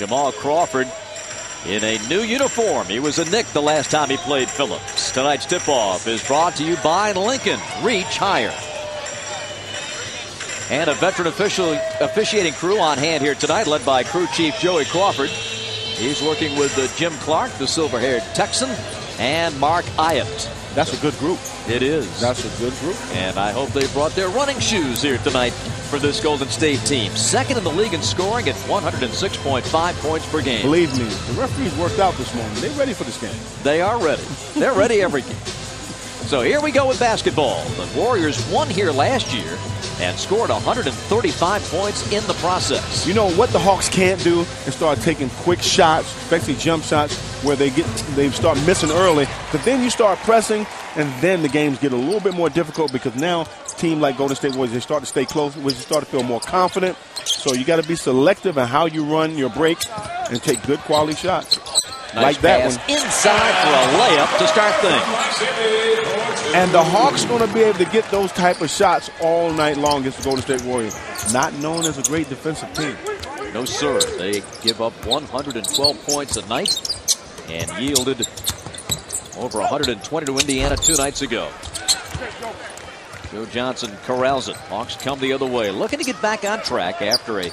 Jamal Crawford in a new uniform. He was a Knick the last time he played Phillips. Tonight's tip-off is brought to you by Lincoln. Reach higher. And a veteran officiating crew on hand here tonight, led by crew chief Joey Crawford. He's working with Jim Clark, the silver-haired Texan, and Mark Iott. That's a good group. It is. That's a good group. And I hope they brought their running shoes here tonight for this Golden State team. Second in the league in scoring at 106.5 points per game. Believe me, the referees worked out this morning. They're ready for this game. They are ready. They're ready every game. So here we go with basketball. The Warriors won here last year and scored 135 points in the process. You know what the Hawks can't do is start taking quick shots, especially jump shots, where they start missing early. But then you start pressing, and then the games get a little bit more difficult because now a team like Golden State Warriors, they start to stay close, they start to feel more confident. So you got to be selective in how you run your break and take good quality shots. Nice like that pass one. Inside for a layup to start things. And the Hawks going to be able to get those type of shots all night long against the Golden State Warriors. Not known as a great defensive team. No, sir. They give up 112 points a night and yielded over 120 to Indiana 2 nights ago. Joe Johnson corrals it. Hawks come the other way, looking to get back on track after a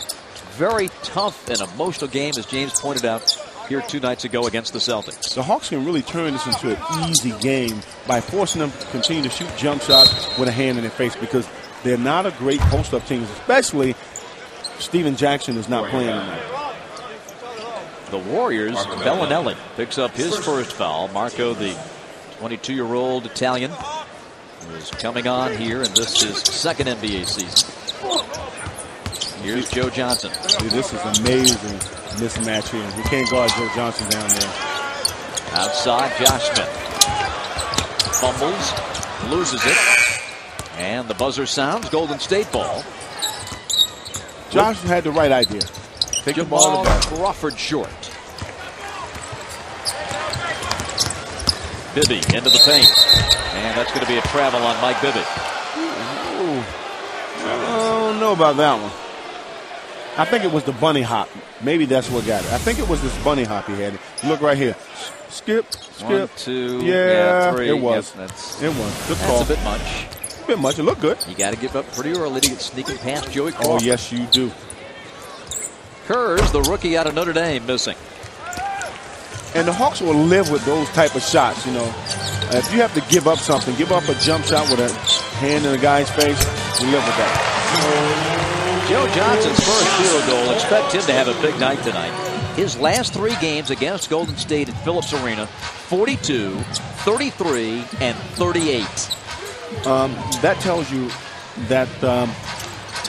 very tough and emotional game, as James pointed out here 2 nights ago against the Celtics. The Hawks can really turn this into an easy game by forcing them to continue to shoot jump shots with a hand in their face, because they're not a great post-up team, especially Steven Jackson is not playing tonight. The Warriors, Belinelli picks up his first foul. Marco, the 22-year-old Italian, is coming on here, and this is second NBA season. Here's Joe Johnson. See, this is amazing mismatch here. We can't guard Joe Johnson down there. Outside, Josh Smith fumbles, loses it, and the buzzer sounds. Golden State ball. Josh had the right idea. Take the ball to the back. Crawford short. Bibby into the paint, and that's going to be a travel on Mike Bibby. Ooh. I don't know about that one. I think it was the bunny hop. Maybe that's what got it. I think it was this bunny hop he had. Look right here. Skip. 1, 2, yeah, 3. It was. Yep, it was. Good call. That's a bit much. A bit much. It looked good. You got to give up pretty early to get sneaking past Joey Crawford. Oh, yes, you do. Kurz, the rookie out of Notre Dame, missing. And the Hawks will live with those type of shots, you know. If you have to give up something, give up a jump shot with a hand in a guy's face, you live with that. Joe Johnson's first field goal. Expect him to have a big night tonight. His last 3 games against Golden State at Phillips Arena, 42, 33, and 38. That tells you that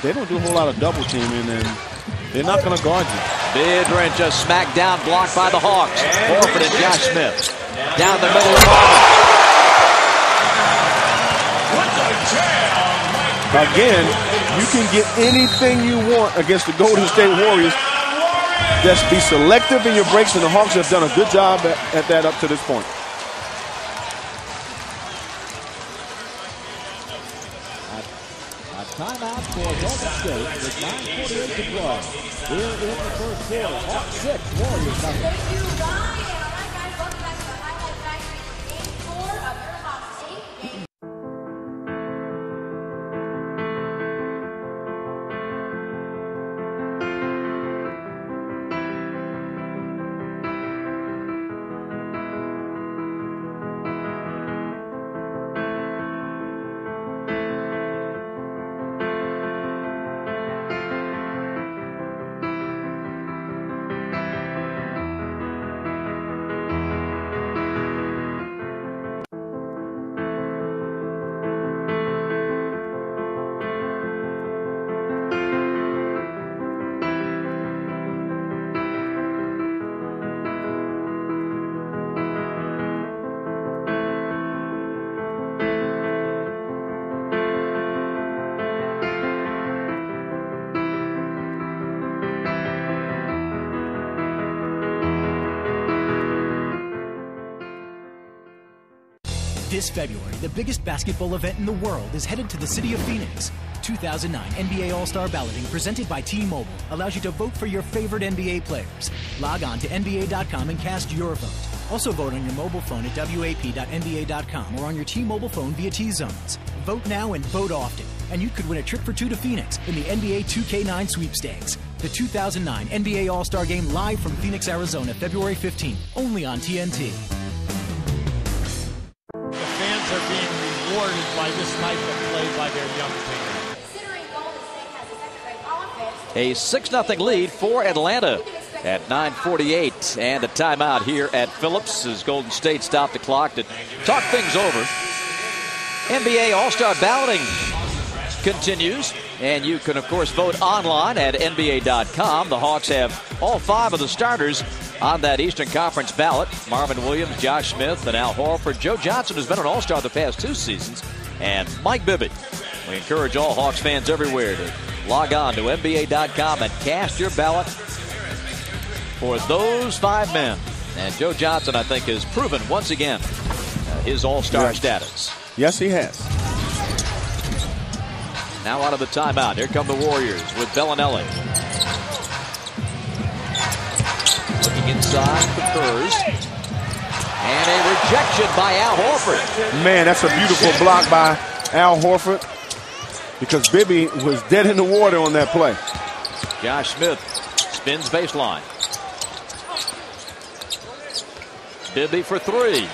they don't do a whole lot of double teaming, and they're not going to guard you. Biedrins just smacked down, blocked by the Hawks. Horford and Josh Smith down the middle of Marvin. Again, you can get anything you want against the Golden State Warriors. Just be selective in your breaks, and the Hawks have done a good job at that up to this point. A timeout for Golden State with 9:48 to play. Here in the first quarter, Hawks 6, Warriors nothing. This February, the biggest basketball event in the world is headed to the city of Phoenix. 2009 NBA All-Star Balloting presented by T-Mobile allows you to vote for your favorite NBA players. Log on to NBA.com and cast your vote. Also vote on your mobile phone at WAP.NBA.com or on your T-Mobile phone via T-Zones. Vote now and vote often, and you could win a trip for two to Phoenix in the NBA 2K9 sweepstakes. The 2009 NBA All-Star Game live from Phoenix, Arizona, February 15th, only on TNT. The fans are being rewarded by this type of play by their young team. A 6-0 lead for Atlanta at 9:48, and a timeout here at Phillips as Golden State stopped the clock to talk things over. NBA All-Star balloting continues, and you can, of course, vote online at NBA.com. The Hawks have all 5 of the starters on that Eastern Conference ballot. Marvin Williams, Josh Smith, and Al Horford. Joe Johnson has been an All-Star the past 2 seasons, and Mike Bibby. We encourage all Hawks fans everywhere to log on to NBA.com and cast your ballot for those 5 men. And Joe Johnson, I think, has proven once again his All-Star status. Yes, he has. Now out of the timeout. Here come the Warriors with Belinelli. Looking inside for Kurz. And a rejection by Al Horford. Man, that's a beautiful block by Al Horford, because Bibby was dead in the water on that play. Josh Smith spins baseline. Bibby for 3.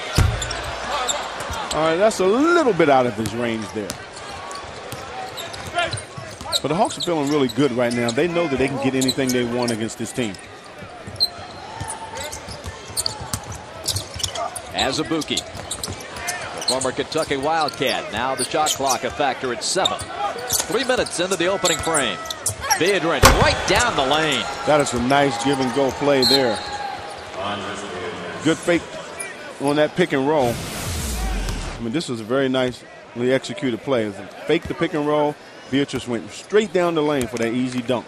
All right, that's a little bit out of his range there. But the Hawks are feeling really good right now. They know that they can get anything they want against this team. Azubuike, the former Kentucky Wildcat. Now the shot clock a factor at 7. 3 minutes into the opening frame. Biedrins right down the lane. That is a nice give-and-go play there. Good fake on that pick and roll. I mean, this was a very nicely executed play. Fake the pick and roll. Beatrice went straight down the lane for that easy dunk.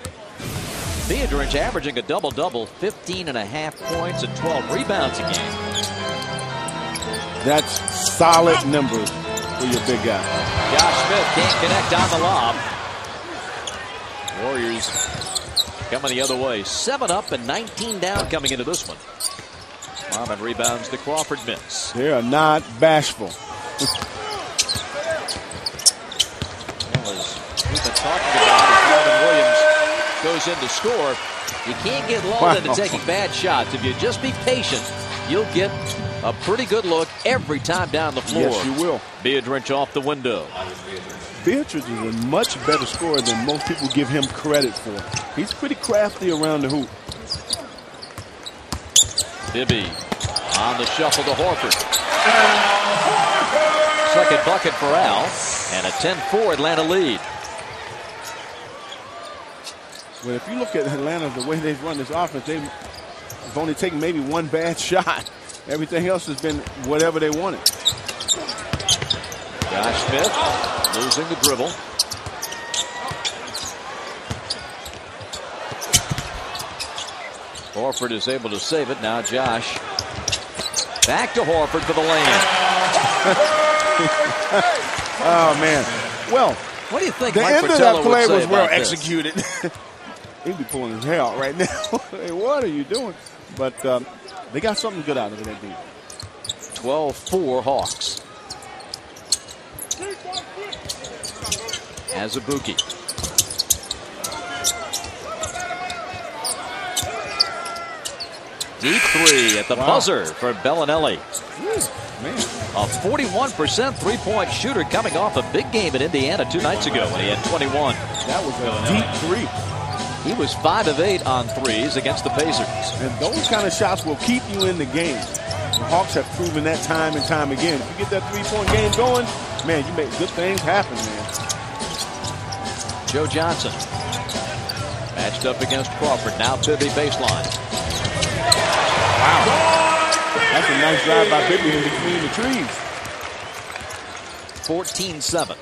Biedrins averaging a double-double, 15.5 points and 12 rebounds a game. That's solid numbers for your big guy. Josh Smith can't connect on the lob. Warriors coming the other way. 7 up and 19 down coming into this one. Marvin rebounds the Crawford miss. They are not bashful. We've been talking about as Marvin Williams goes in to score. You can't get lulled into taking bad shots. If you just be patient, you'll get a pretty good look every time down the floor. Yes, you will. Biedrins off the window. Beatrice is a much better scorer than most people give him credit for. He's pretty crafty around the hoop. Bibby on the shuffle to Horford. Second bucket for Al, and a 10-4 Atlanta lead. Well, if you look at Atlanta, the way they've run this offense, they've only taken maybe one bad shot. Everything else has been whatever they wanted. Josh Smith losing the dribble. Horford is able to save it. Now Josh back to Horford for the lane. Oh, man. Well, what do you think the Mike end of Fratello that play would say was well about this? executed. He'd be pulling his hair out right now. Hey, what are you doing? But they got something good out of it, that beat. 12-4 Hawks. Azubuike. Deep 3 at the buzzer for Belinelli. Man. A 41% three-point shooter coming off a big game in Indiana 2 nights ago when he had 21. That was a deep 3. He was 5 of 8 on threes against the Pacers. And those kind of shots will keep you in the game. The Hawks have proven that time and time again. If you get that three-point game going, man, you make good things happen, man. Joe Johnson matched up against Crawford. Now Bibby baseline. Wow. That's a nice drive by Bibby in between the trees. 14-7.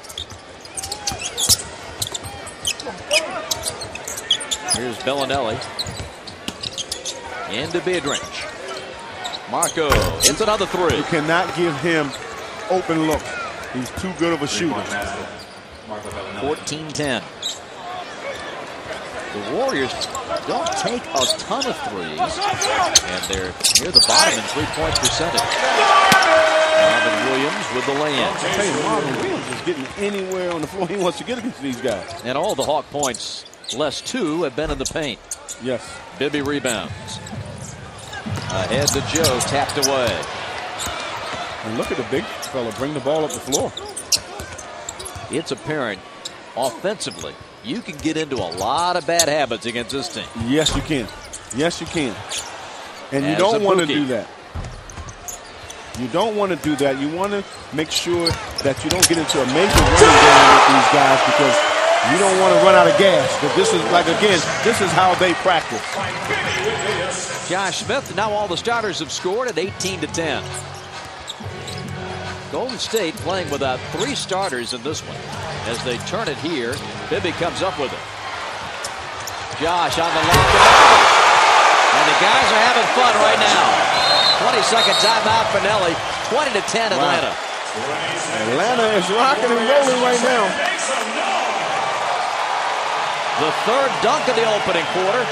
Here's Belinelli. Into Biedrins. Marco hits another 3. You cannot give him open look. He's too good of a shooter. 14-10. The Warriors don't take a ton of threes, and they're near the bottom in three-point percentage. Marvin Williams with the lay-in. I tell you, Marvin Williams is getting anywhere on the floor he wants to get against these guys. And all the Hawk points, less 2, have been in the paint. Yes. Bibby rebounds. Ahead to Joe, tapped away. And look at the big fella bring the ball up the floor. It's apparent offensively you can get into a lot of bad habits against this team. Yes, you can. Yes, you can. And you don't want to do that. You don't want to do that. You want to make sure that you don't get into a major running game with these guys because you don't want to run out of gas. But this is like, again, this is how they practice. Josh Smith, now all the starters have scored at 18-10. Golden State playing without 3 starters in this one. As they turn it here, Bibby comes up with it. Josh on the left. And the guys are having fun right now. 20-second timeout for Nelly. 20-10 Atlanta. Wow. Atlanta is rocking and rolling right now. The third dunk of the opening quarter.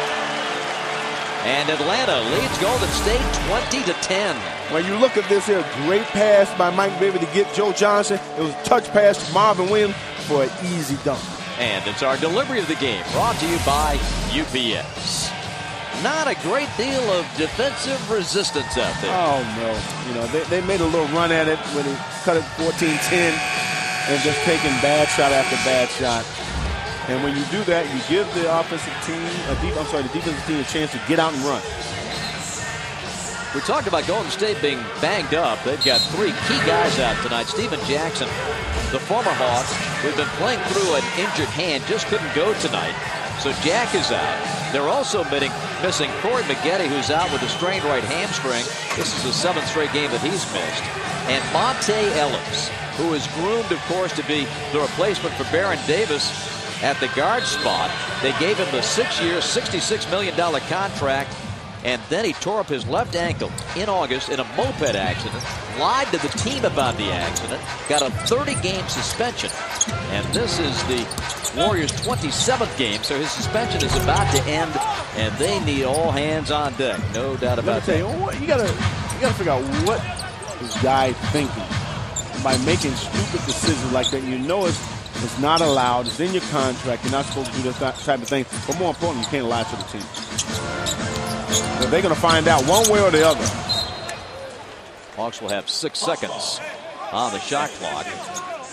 And Atlanta leads Golden State 20-10. When you look at this here, great pass by Mike Bibby to get Joe Johnson. It was a touch pass to Marvin Williams for an easy dunk. And it's our delivery of the game, brought to you by UPS. Not a great deal of defensive resistance out there. Oh, no. You know, they made a little run at it when he cut it 14-10 and just taking bad shot after bad shot. And when you do that, you give the offensive team, the defensive team a chance to get out and run. We talked about Golden State being banged up. They've got 3 key guys out tonight. Steven Jackson, the former Hawk, who's been playing through an injured hand, just couldn't go tonight. So Jack is out. They're also missing Corey Maggette, who's out with a strained right hamstring. This is the 7th straight game that he's missed. And Monte Ellis, who is groomed, of course, to be the replacement for Baron Davis at the guard spot. They gave him the 6-year, $66 million contract, and then he tore up his left ankle in August in a moped accident, lied to the team about the accident, got a 30-game suspension, and this is the Warriors' 27th game, so his suspension is about to end, and they need all hands on deck, no doubt about that. You gotta figure out what this guy thinking by making stupid decisions like that. You know it's not allowed. It's in your contract. You're not supposed to do this type of thing. But more importantly, you can't lie to the team. So they're going to find out one way or the other. Hawks will have 6 seconds on the shot clock.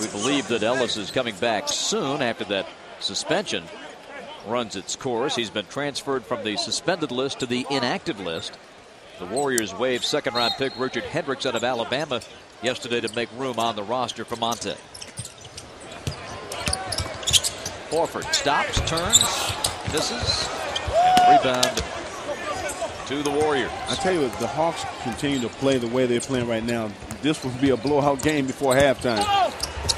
We believe that Ellis is coming back soon after that suspension runs its course. He's been transferred from the suspended list to the inactive list. The Warriors waived 2nd-round pick Richard Hendricks out of Alabama yesterday to make room on the roster for Monte. Horford stops, turns, misses, and rebound to the Warriors. I tell you what, the Hawks continue to play the way they're playing right now. This would be a blowout game before halftime.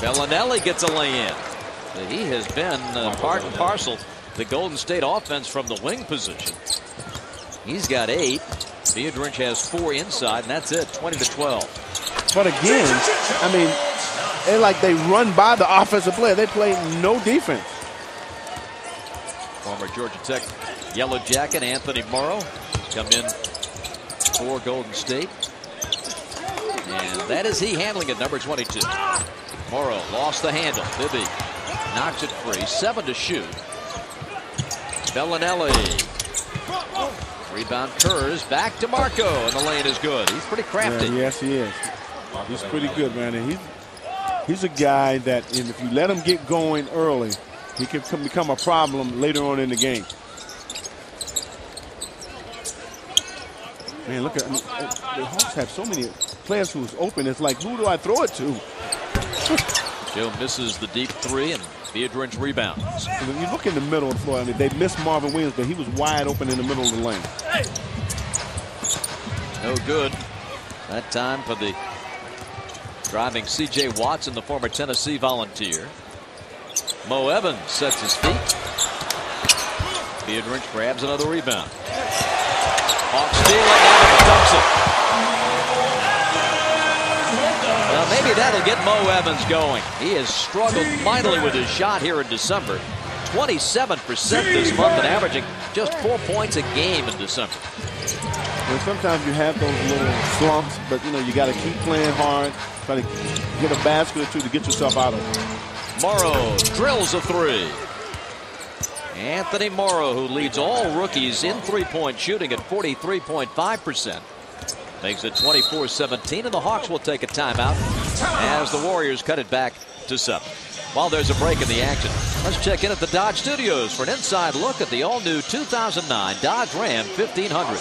Belinelli gets a lay-in. He has been part and parcel the Golden State offense from the wing position. He's got 8. Biedrins has 4 inside, and that's it, 20-12. But again, I mean, they run by the offensive player. They play no defense. Former Georgia Tech Yellow Jacket Anthony Morrow come in for Golden State. And that is he handling it, number 22. Morrow lost the handle. Bibby knocks it free. 7 to shoot. Belinelli. Rebound Kurz. Back to Marco. And the lane is good. He's pretty crafty. Yeah, yes, he is. He's pretty good, man. And he's a guy that if you let him get going early, he can become a problem later on in the game. Man, look at the Hawks have so many players who's open. It's like, who do I throw it to? Joe misses the deep 3, and Biedrins rebounds. When you look in the middle of the floor, I mean, they missed Marvin Williams, but he was wide open in the middle of the lane. No good. That time for the driving C.J. Watson, the former Tennessee Volunteer. Mo Evans sets his feet. Biedrins grabs another rebound. Hawks stealing, Evans dumps it. Well, maybe that'll get Mo Evans going. He has struggled mightily with his shot here in December. 27% this month and averaging just 4 points a game in December. And sometimes you have those little slumps, but you got to keep playing hard, try to get a basket or two to get yourself out of it. Morrow drills a three. Anthony Morrow, who leads all rookies in three-point shooting at 43.5%. Makes it 24-17, and the Hawks will take a timeout as the Warriors cut it back to 7. While there's a break in the action, let's check in at the Dodge Studios for an inside look at the all-new 2009 Dodge Ram 1500.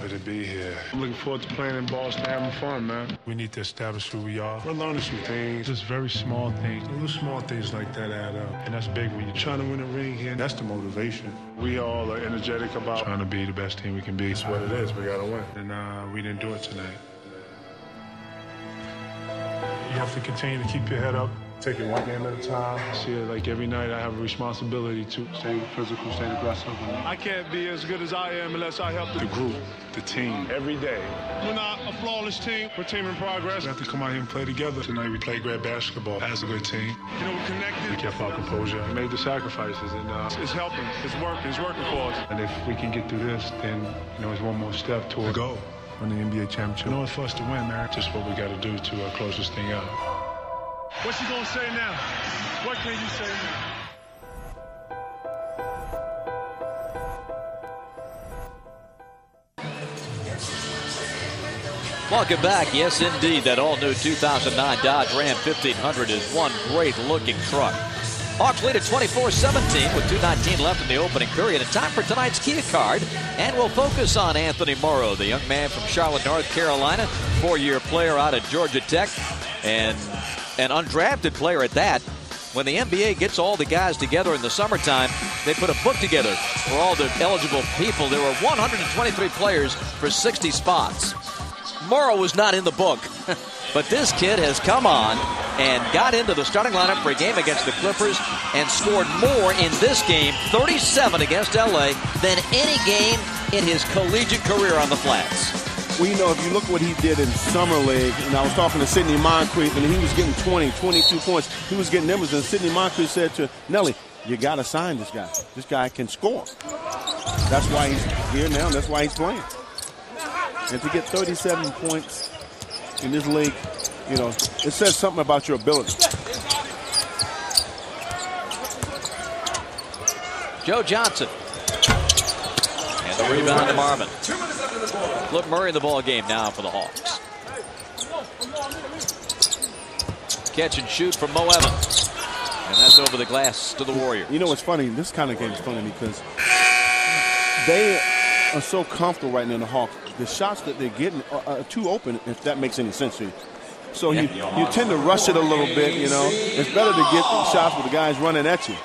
To be here. I'm looking forward to playing in Boston, having fun, man. We need to establish who we are. We're learning some things, just very small things. Little small things like that add up. And that's big when you're trying to win a ring here. That's the motivation. We all are energetic about trying to be the best team we can be. It's what it is. We got to win. And we didn't do it tonight. You have to continue to keep your head up. Take it one game at a time. See it like every night I have a responsibility to stay physical, stay aggressive. I can't be as good as I am unless I help the group, the team, every day. We're not a flawless team. We're a team in progress. We have to come out here and play together. Tonight we played great basketball as a good team. We're connected. We kept our composure. We made the sacrifices, and it's helping. It's working. It's working for us. And if we can get through this, then it's one more step toward the goal. Win the NBA championship. It's for us to win, man. Just what we got to do to close this thing out. What you gonna say now? What can you say now? Welcome back. Yes, indeed, that all-new 2009 Dodge Ram 1500 is one great-looking truck. Hawks lead at 24-17 with 2:19 left in the opening period. And time for tonight's Kia card. And we'll focus on Anthony Morrow, the young man from Charlotte, North Carolina, 4-year player out of Georgia Tech, and an undrafted player at that. When the NBA gets all the guys together in the summertime, they put a book together for all the eligible people. There were 123 players for 60 spots. Morrow was not in the book, but this kid has come on and got into the starting lineup for a game against the Clippers and scored more in this game, 37 against LA, than any game in his collegiate career on the flats. Well, if you look what he did in Summer League, and I was talking to Sidney Moncrief, and he was getting 20, 22 points. He was getting numbers, and Sidney Moncrief said to Nelly, you got to sign this guy. This guy can score. That's why he's here now, and that's why he's playing. And to get 37 points in this league, it says something about your ability. Joe Johnson. And the rebound to Marvin. Flip Murray in the ball game now for the Hawks. Catch and shoot from Mo Evans. And that's over the glass to the Warriors. What's funny? This kind of game is funny because they are so comfortable right now in the Hawks. The shots that they're getting are too open, if that makes any sense to you. So you tend to rush it a little bit, It's better to get shots with the guys running at you.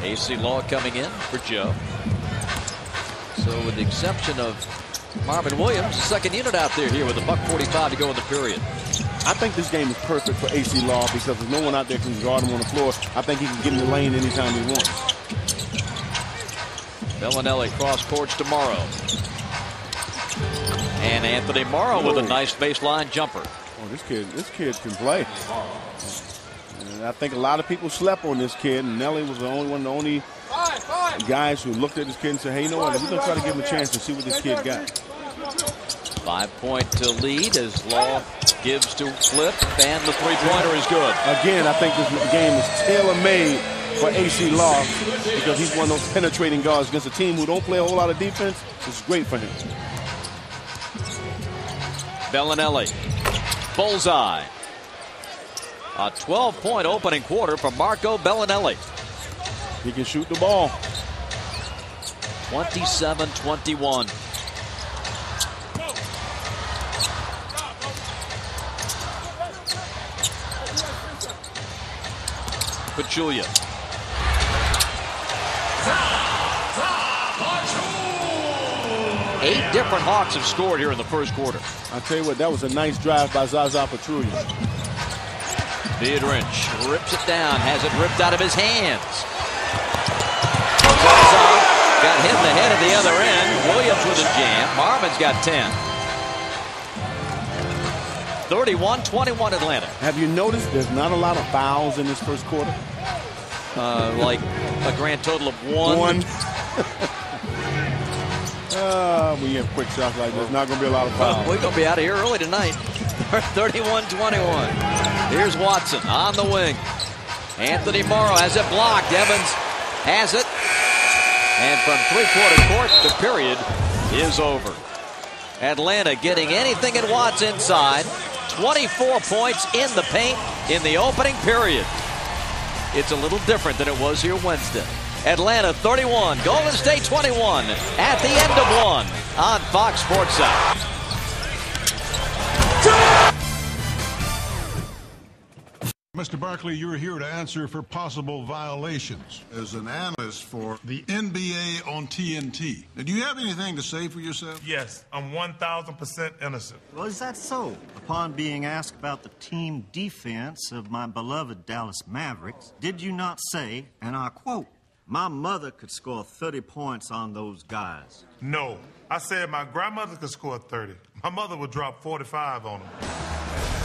AC Law coming in for Joe. So with the exception of Marvin Williams, the second unit out there here with a $1:45 to go in the period. I think this game is perfect for AC Law because there's no one out there can guard him on the floor. I think he can get in the lane anytime he wants. Belinelli cross courts to Morrow. And Anthony Morrow with a nice baseline jumper. Oh, this kid can play. And I think a lot of people slept on this kid, and Nelly was the only guys who looked at this kid and said, hey, we're going to try to give him a chance to see what this kid got. 5-point lead as Law gives to Flip, and the three-pointer is good. Again, I think this game is tailor-made for AC Law because he's one of those penetrating guards against a team who don't play a whole lot of defense. It's great for him. Belinelli, bullseye. A 12-point opening quarter for Marco Belinelli. He can shoot the ball. 27-21. Pachulia. Eight different Hawks have scored here in the first quarter. I'll tell you what, that was a nice drive by Azubuike. Biedrins rips it down, has it ripped out of his hands. Got hit in the head at the other end. Williams with a jam. Marvin's got 10. 31-21 Atlanta. Have you noticed there's not a lot of fouls in this first quarter? Like a grand total of one. When you have quick shots like this, not going to be a lot of fouls. We're going to be out of here early tonight. 31-21. Here's Watson on the wing. Anthony Morrow has it blocked. Evans has it. And from three-quarter court, the period is over. Atlanta getting anything it wants inside. 24 points in the paint in the opening period. It's a little different than it was here Wednesday. Atlanta 31, Golden State 21 at the end of one on Fox Sports South. Mr. Barkley, you're here to answer for possible violations. As an analyst for the NBA on TNT, do you have anything to say for yourself? Yes, I'm 1,000% innocent. Well, is that so? Upon being asked about the team defense of my beloved Dallas Mavericks, did you not say, and I quote, "My mother could score 30 points on those guys"? No, I said my grandmother could score 30. My mother would drop 45 on them.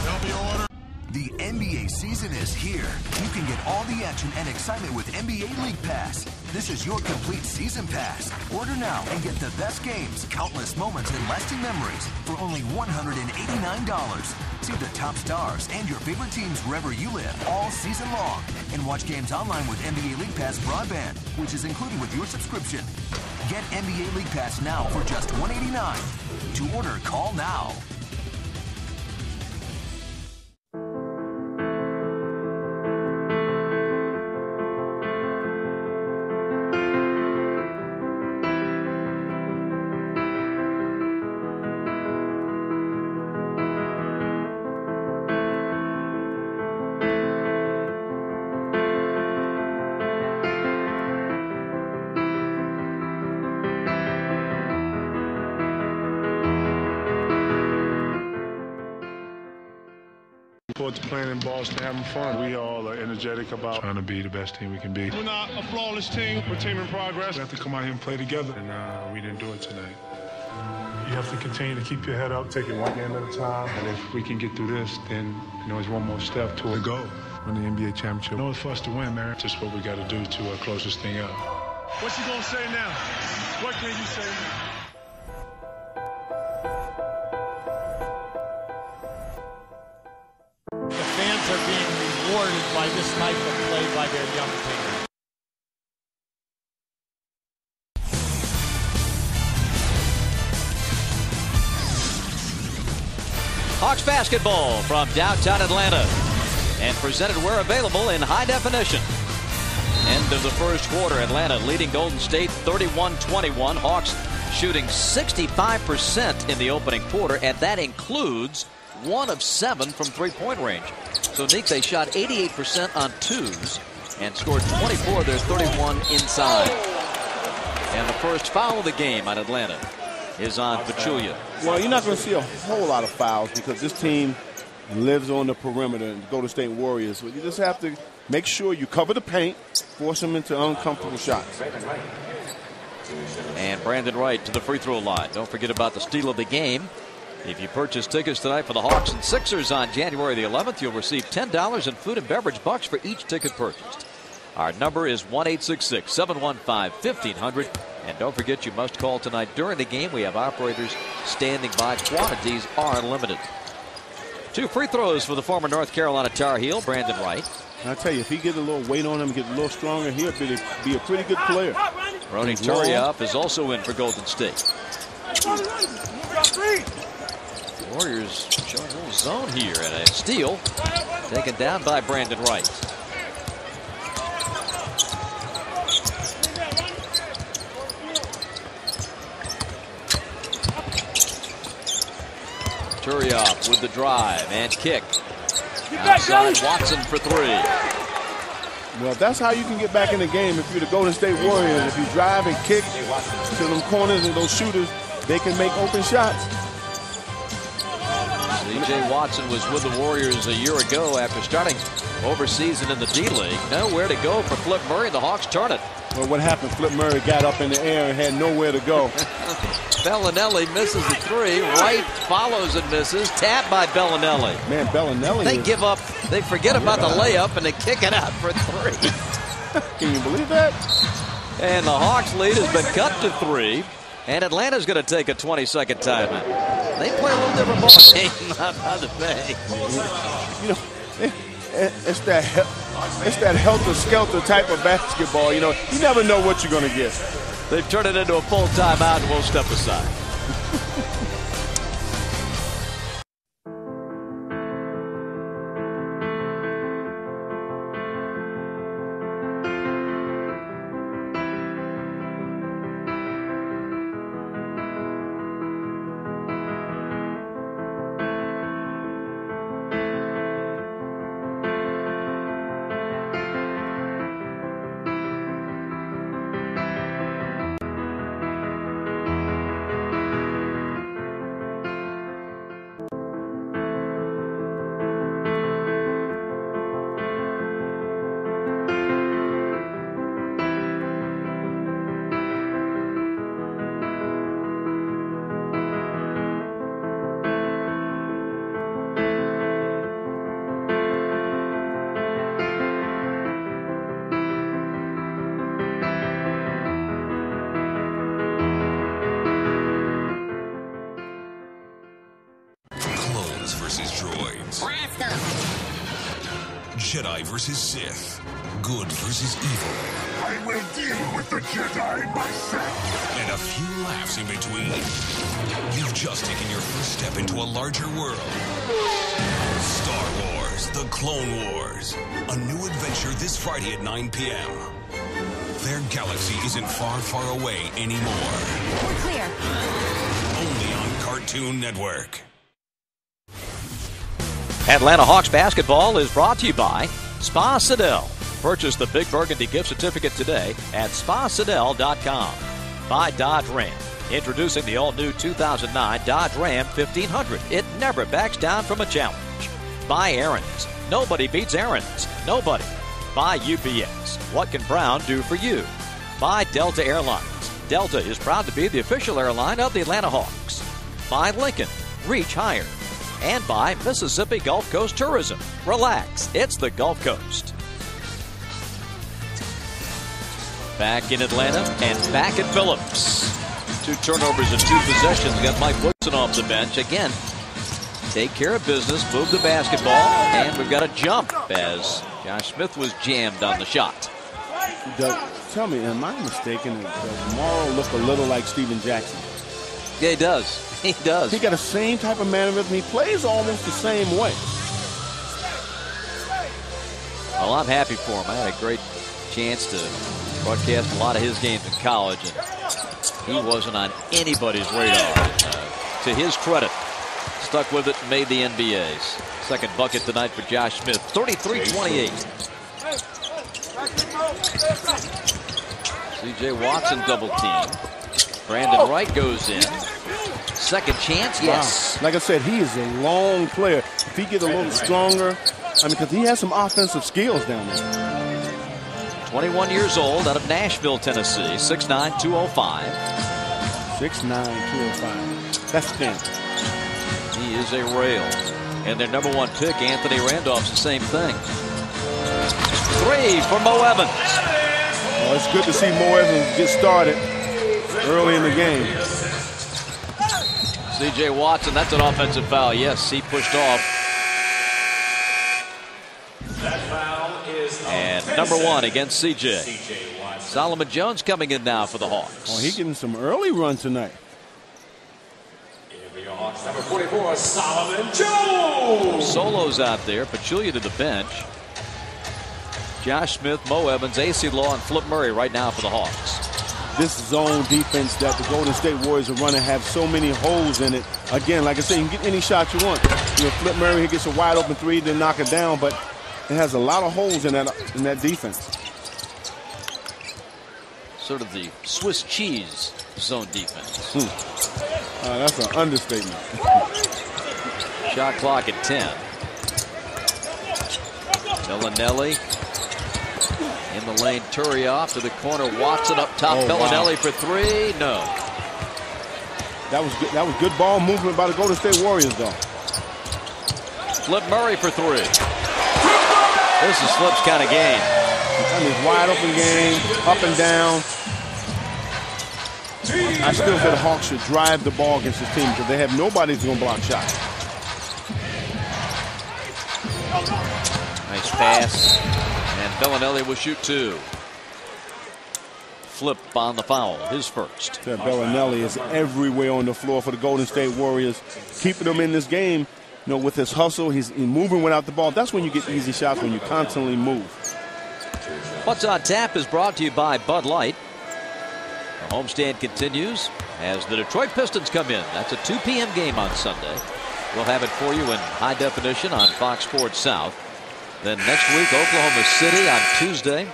There'll be order. The NBA season is here. You can get all the action and excitement with NBA League Pass. This is your complete season pass. Order now and get the best games, countless moments, and lasting memories for only $189. See the top stars and your favorite teams wherever you live all season long. And watch games online with NBA League Pass broadband, which is included with your subscription. Get NBA League Pass now for just $189. To order, call now. To playing in Boston, having fun. We all are energetic about trying to be the best team we can be. We're not a flawless team. We're a team in progress. We have to come out here and play together, and we didn't do it tonight. You have to continue to keep your head up, take it one game at a time, and if we can get through this, then it's one more step toward the goal. Win the NBA championship. It's for us to win, man. Just what we got to do to close this thing out. What's he gonna say now? What can you say now? Fans are being rewarded by this type of play by their young players. Hawks basketball from downtown Atlanta and presented where available in high definition. End of the first quarter, Atlanta leading Golden State 31-21. Hawks shooting 65% in the opening quarter, and that includes 1 of 7 from three-point range. So, Nick, they shot 88% on twos and scored 24 of their 31 inside. And the first foul of the game on Atlanta is on Pachulia. Well, you're not going to see a whole lot of fouls because this team lives on the perimeter and Golden State Warriors. So you just have to make sure you cover the paint, force them into uncomfortable shots. And Brandon Wright to the free throw line. Don't forget about the steal of the game. If you purchase tickets tonight for the Hawks and Sixers on January the 11th, you'll receive $10 in food and beverage bucks for each ticket purchased. Our number is 1-866-715-1500. And don't forget, you must call tonight during the game. We have operators standing by. Quantities are limited. 2 free throws for the former North Carolina Tar Heel, Brandon Wright. I tell you, if he gets a little weight on him, get a little stronger, he'll be a pretty good player. Ronnie Turiaf is also in for Golden State. Warriors showing a little zone here, and a steal taken down by Brandon Wright. Turiaf with the drive and kick. Outside Watson for 3. Well, that's how you can get back in the game. If you're the Golden State Warriors, if you drive and kick to them corners and those shooters, they can make open shots. C.J. Watson was with the Warriors a year ago after starting overseas in the D-League. Nowhere to go for Flip Murray. The Hawks turn it. Well, what happened? Flip Murray got up in the air and had nowhere to go. Belinelli misses the three. Wright follows and misses. Tapped by Belinelli. Man, Belinelli. They give up. They forget about the layup and they kick it out for three. Can you believe that? And the Hawks lead has been cut to 3. And Atlanta's going to take a 20-second timeout. They play a little different ball game by the Bay. You know, it's that helter-skelter type of basketball. You know, you never know what you're going to get. They've turned it into a full timeout and we'll step aside. Jedi versus Sith. Good versus evil. I will deal with the Jedi myself. And a few laughs in between. You've just taken your first step into a larger world. Star Wars, The Clone Wars. A new adventure this Friday at 9 p.m. Their galaxy isn't far, far away anymore. We're clear. Only on Cartoon Network. Atlanta Hawks basketball is brought to you by Spa Sidell. Purchase the Big Burgundy gift certificate today at spasidell.com. By Dodge Ram. Introducing the all-new 2009 Dodge Ram 1500. It never backs down from a challenge. By Aaron's. Nobody beats Aaron's. Nobody. By UPS. What can Brown do for you? By Delta Airlines. Delta is proud to be the official airline of the Atlanta Hawks. By Lincoln. Reach higher. And by Mississippi Gulf Coast Tourism. Relax, it's the Gulf Coast. Back in Atlanta and back at Phillips. 2 turnovers and 2 possessions. Got Mike Woodson off the bench. Again, take care of business, move the basketball, and we've got a jump as Josh Smith was jammed on the shot. Doug, tell me, am I mistaken? Does Morrow look a little like Steven Jackson? Yeah, he does. He does. He got the same type of mannerism. He plays almost the same way. Well, I'm happy for him. I had a great chance to broadcast a lot of his games in college, and he wasn't on anybody's radar. To his credit, stuck with it and made the NBA's. Second bucket tonight for Josh Smith. 33-28. C.J. Watson double team. Brandon Wright goes in. Second chance, yes. Wow. Like I said, he is a long player. If he gets a little stronger, because he has some offensive skills down there. 21 years old, out of Nashville, Tennessee. 6'9", 205. 6'9", 205. That's 10. He is a rail. And their number 1 pick, Anthony Randolph's the same thing. 3 for Mo Evans. Well, it's good to see Mo Evans get started early in the game. C.J. Watson, that's an offensive foul. Yes, he pushed off. And number 1 against C.J. Solomon Jones coming in now for the Hawks. Oh, he's getting some early run tonight. Number 44, Solomon Jones. Solos out there. Pachulia to the bench. Josh Smith, Mo Evans, A.C. Law, and Flip Murray right now for the Hawks. This zone defense that the Golden State Warriors are running have so many holes in it. Again, like I said, you can get any shot you want. You know, Flip Murray, he gets a wide open 3, then knock it down. But it has a lot of holes in that defense. Sort of the Swiss cheese zone defense. That's an understatement. Shot clock at 10. Belinelli in the lane. Turioff to the corner. Watson up top. Belinelli for three. No. That was good. That was good ball movement by the Golden State Warriors, though. Flip Murray for three. This is Flip's kind of game. I mean, wide open game, up and down. I still feel the Hawks should drive the ball against this team because they have nobody who's going to block shots. Nice pass. And Belinelli will shoot two. Flip on the foul, his first. Yeah, Belinelli is everywhere on the floor for the Golden State Warriors, keeping them in this game. You know, with his hustle, he's moving without the ball. That's when you get easy shots, when you constantly move. What's on Tap is brought to you by Bud Light. The homestand continues as the Detroit Pistons come in. That's a 2 p.m. game on Sunday. We'll have it for you in high definition on Fox Sports South. Then next week, Oklahoma City on Tuesday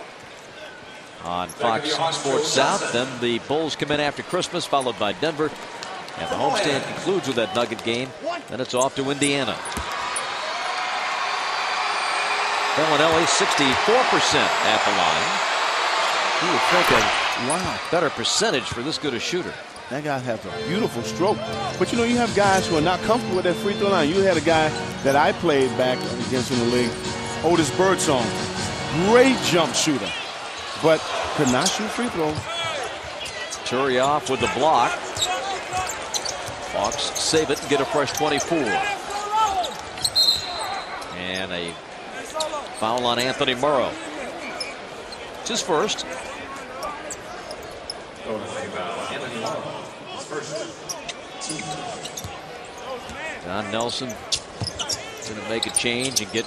on Fox Sports South. Then the Bulls come in after Christmas, followed by Denver. And the homestand concludes with that Nugget game. Then it's off to Indiana. Belinelli 64% at the line. You would think wow, better percentage for this good a shooter. That guy has a beautiful stroke. But you know, you have guys who are not comfortable with that free throw line. You had a guy that I played back against in the league, Otis Birdsong. Great jump shooter, but could not shoot free throws. Turioff with the block. Hawks save it and get a fresh 24. And a foul on Anthony Morrow. It's his first. John Nelson going to make a change and get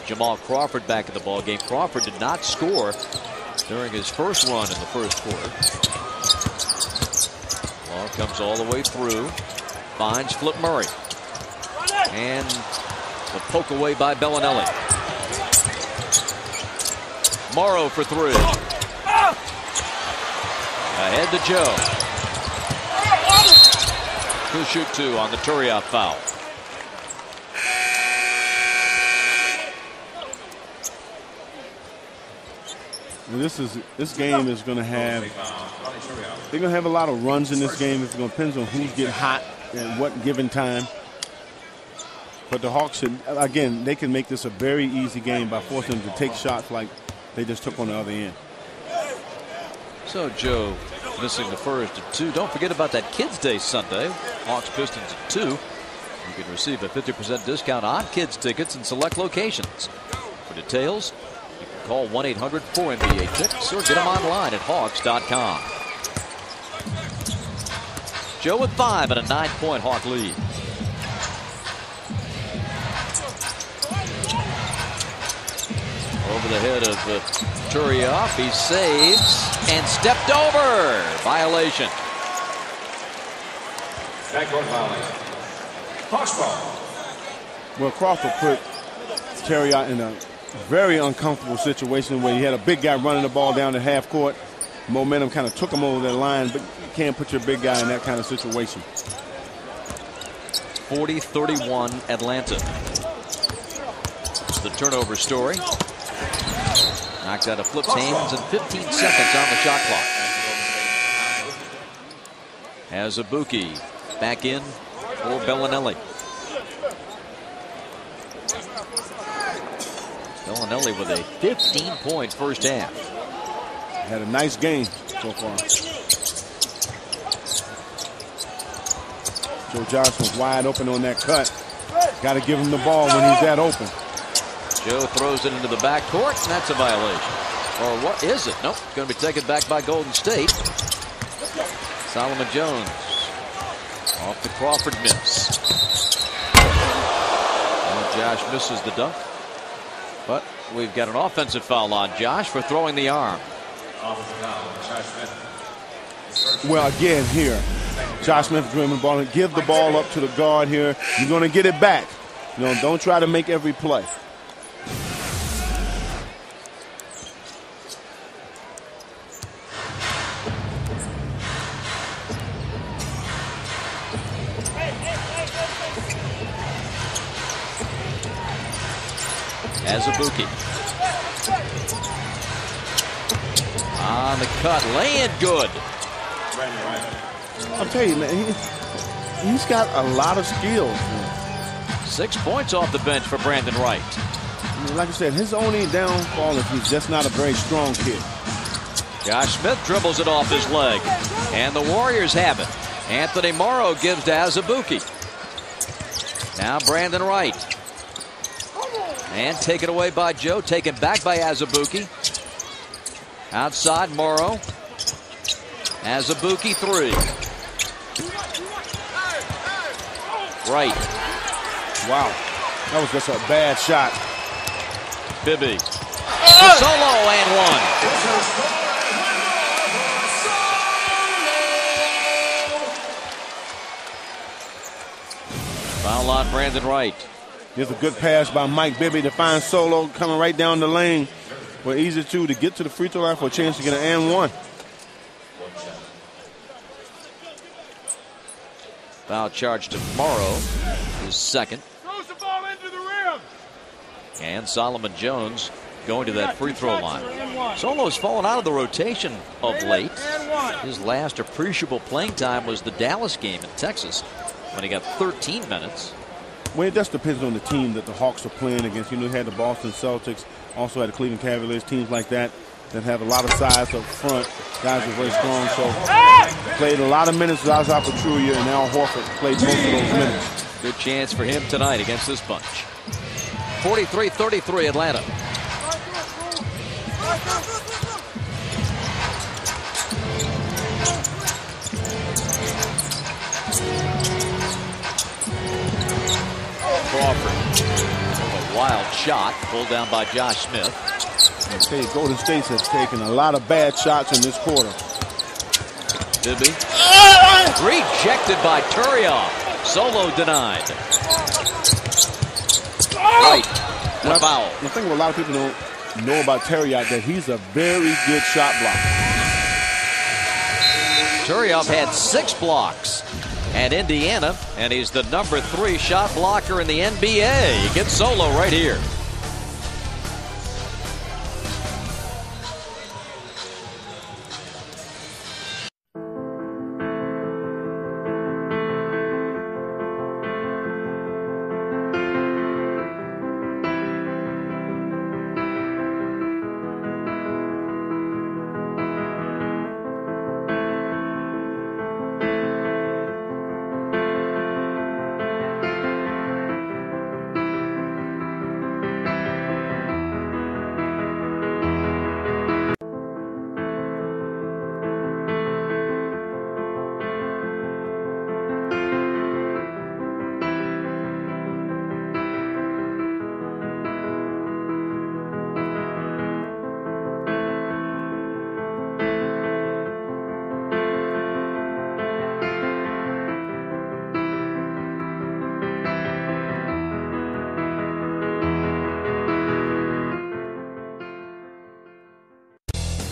Jamal Crawford back in the ball game. Crawford did not score during his first run in the first quarter. Ball comes all the way through. Finds Flip Murray. And the poke away by Belinelli. Morrow for three. Ahead to Joe. He'll shoot two on the Turioff foul. This game is going to have, they're going to have a lot of runs in this game. It's going to depend on who's getting hot at what given time. But the Hawks should, again, they can make this a very easy game by forcing them to take shots like they just took on the other end. So Joe missing the first at 2. Don't forget about that Kids Day Sunday. Hawks Pistons at 2. You can receive a 50% discount on kids tickets in select locations. For details, you can call 1-800-4NBA-TICKS or get them online at Hawks.com. Joe with 5 and a 9-point Hawk lead. Over the head of Turioff. He saves and stepped over. Violation. Backcourt violation. Hawks ball. Well, Crawford put Turioff in a very uncomfortable situation where he had a big guy running the ball down the half court. Momentum kind of took him over that line, but you can't put your big guy in that kind of situation. 40-31 Atlanta. It's the turnover story. Knocked out of Flip's hands in 15 seconds on the shot clock. Azubuike back in for Belinelli. Belinelli with a 15-point first half. Had a nice game so far. Joe Johnson was wide open on that cut. Got to give him the ball when he's that open. Joe throws it into the backcourt, and that's a violation. Or what is it? Nope, it's going to be taken back by Golden State. Solomon Jones off the Crawford miss. And Josh misses the dunk. But we've got an offensive foul on Josh for throwing the arm. Well, again here, Josh Smith dribbling the ball and give the ball up to the guard here. You're going to get it back. You know, don't try to make every play. Azubuike. On the cut, laying good. I'll tell you, man, he's got a lot of skills. 6 points off the bench for Brandon Wright. Like I said, his only downfall is he's just not a very strong kid. Josh Smith dribbles it off his leg, and the Warriors have it. Anthony Morrow gives to Azubuike. Now Brandon Wright. And taken away by Joe, taken back by Azubuike. Outside Morrow. Azubuike 3. Wright. Wow, that was just a bad shot. Bibby. Solo and one. Foul on Brandon Wright. Here's a good pass by Mike Bibby to find Solo coming right down the lane. For easy to get to the free throw line for a chance to get an and one. Foul charge to Morrow, his second. Throws the ball into the rim. And Solomon Jones going to that free throw line. Solo's fallen out of the rotation of late. His last appreciable playing time was the Dallas game in Texas when he got 13 minutes. Well, it just depends on the team that the Hawks are playing against. You know, they had the Boston Celtics, also had the Cleveland Cavaliers, teams like that have a lot of size up front. Guys are very strong, so played a lot of minutes with Isaiah Pachulia, and Al Horford played most of those minutes. Good chance for him tonight against this bunch. 43-33 Atlanta. Crawford. A wild shot pulled down by Josh Smith. I tell you, Golden State has taken a lot of bad shots in this quarter. Bibby. Rejected by Turiaf. Solo denied. Right. The foul. The thing what a lot of people don't know about Turiaf, that he's a very good shot blocker. Turiaf had 6 blocks at Indiana, and he's the number 3 shot blocker in the NBA. He gets Solo right here.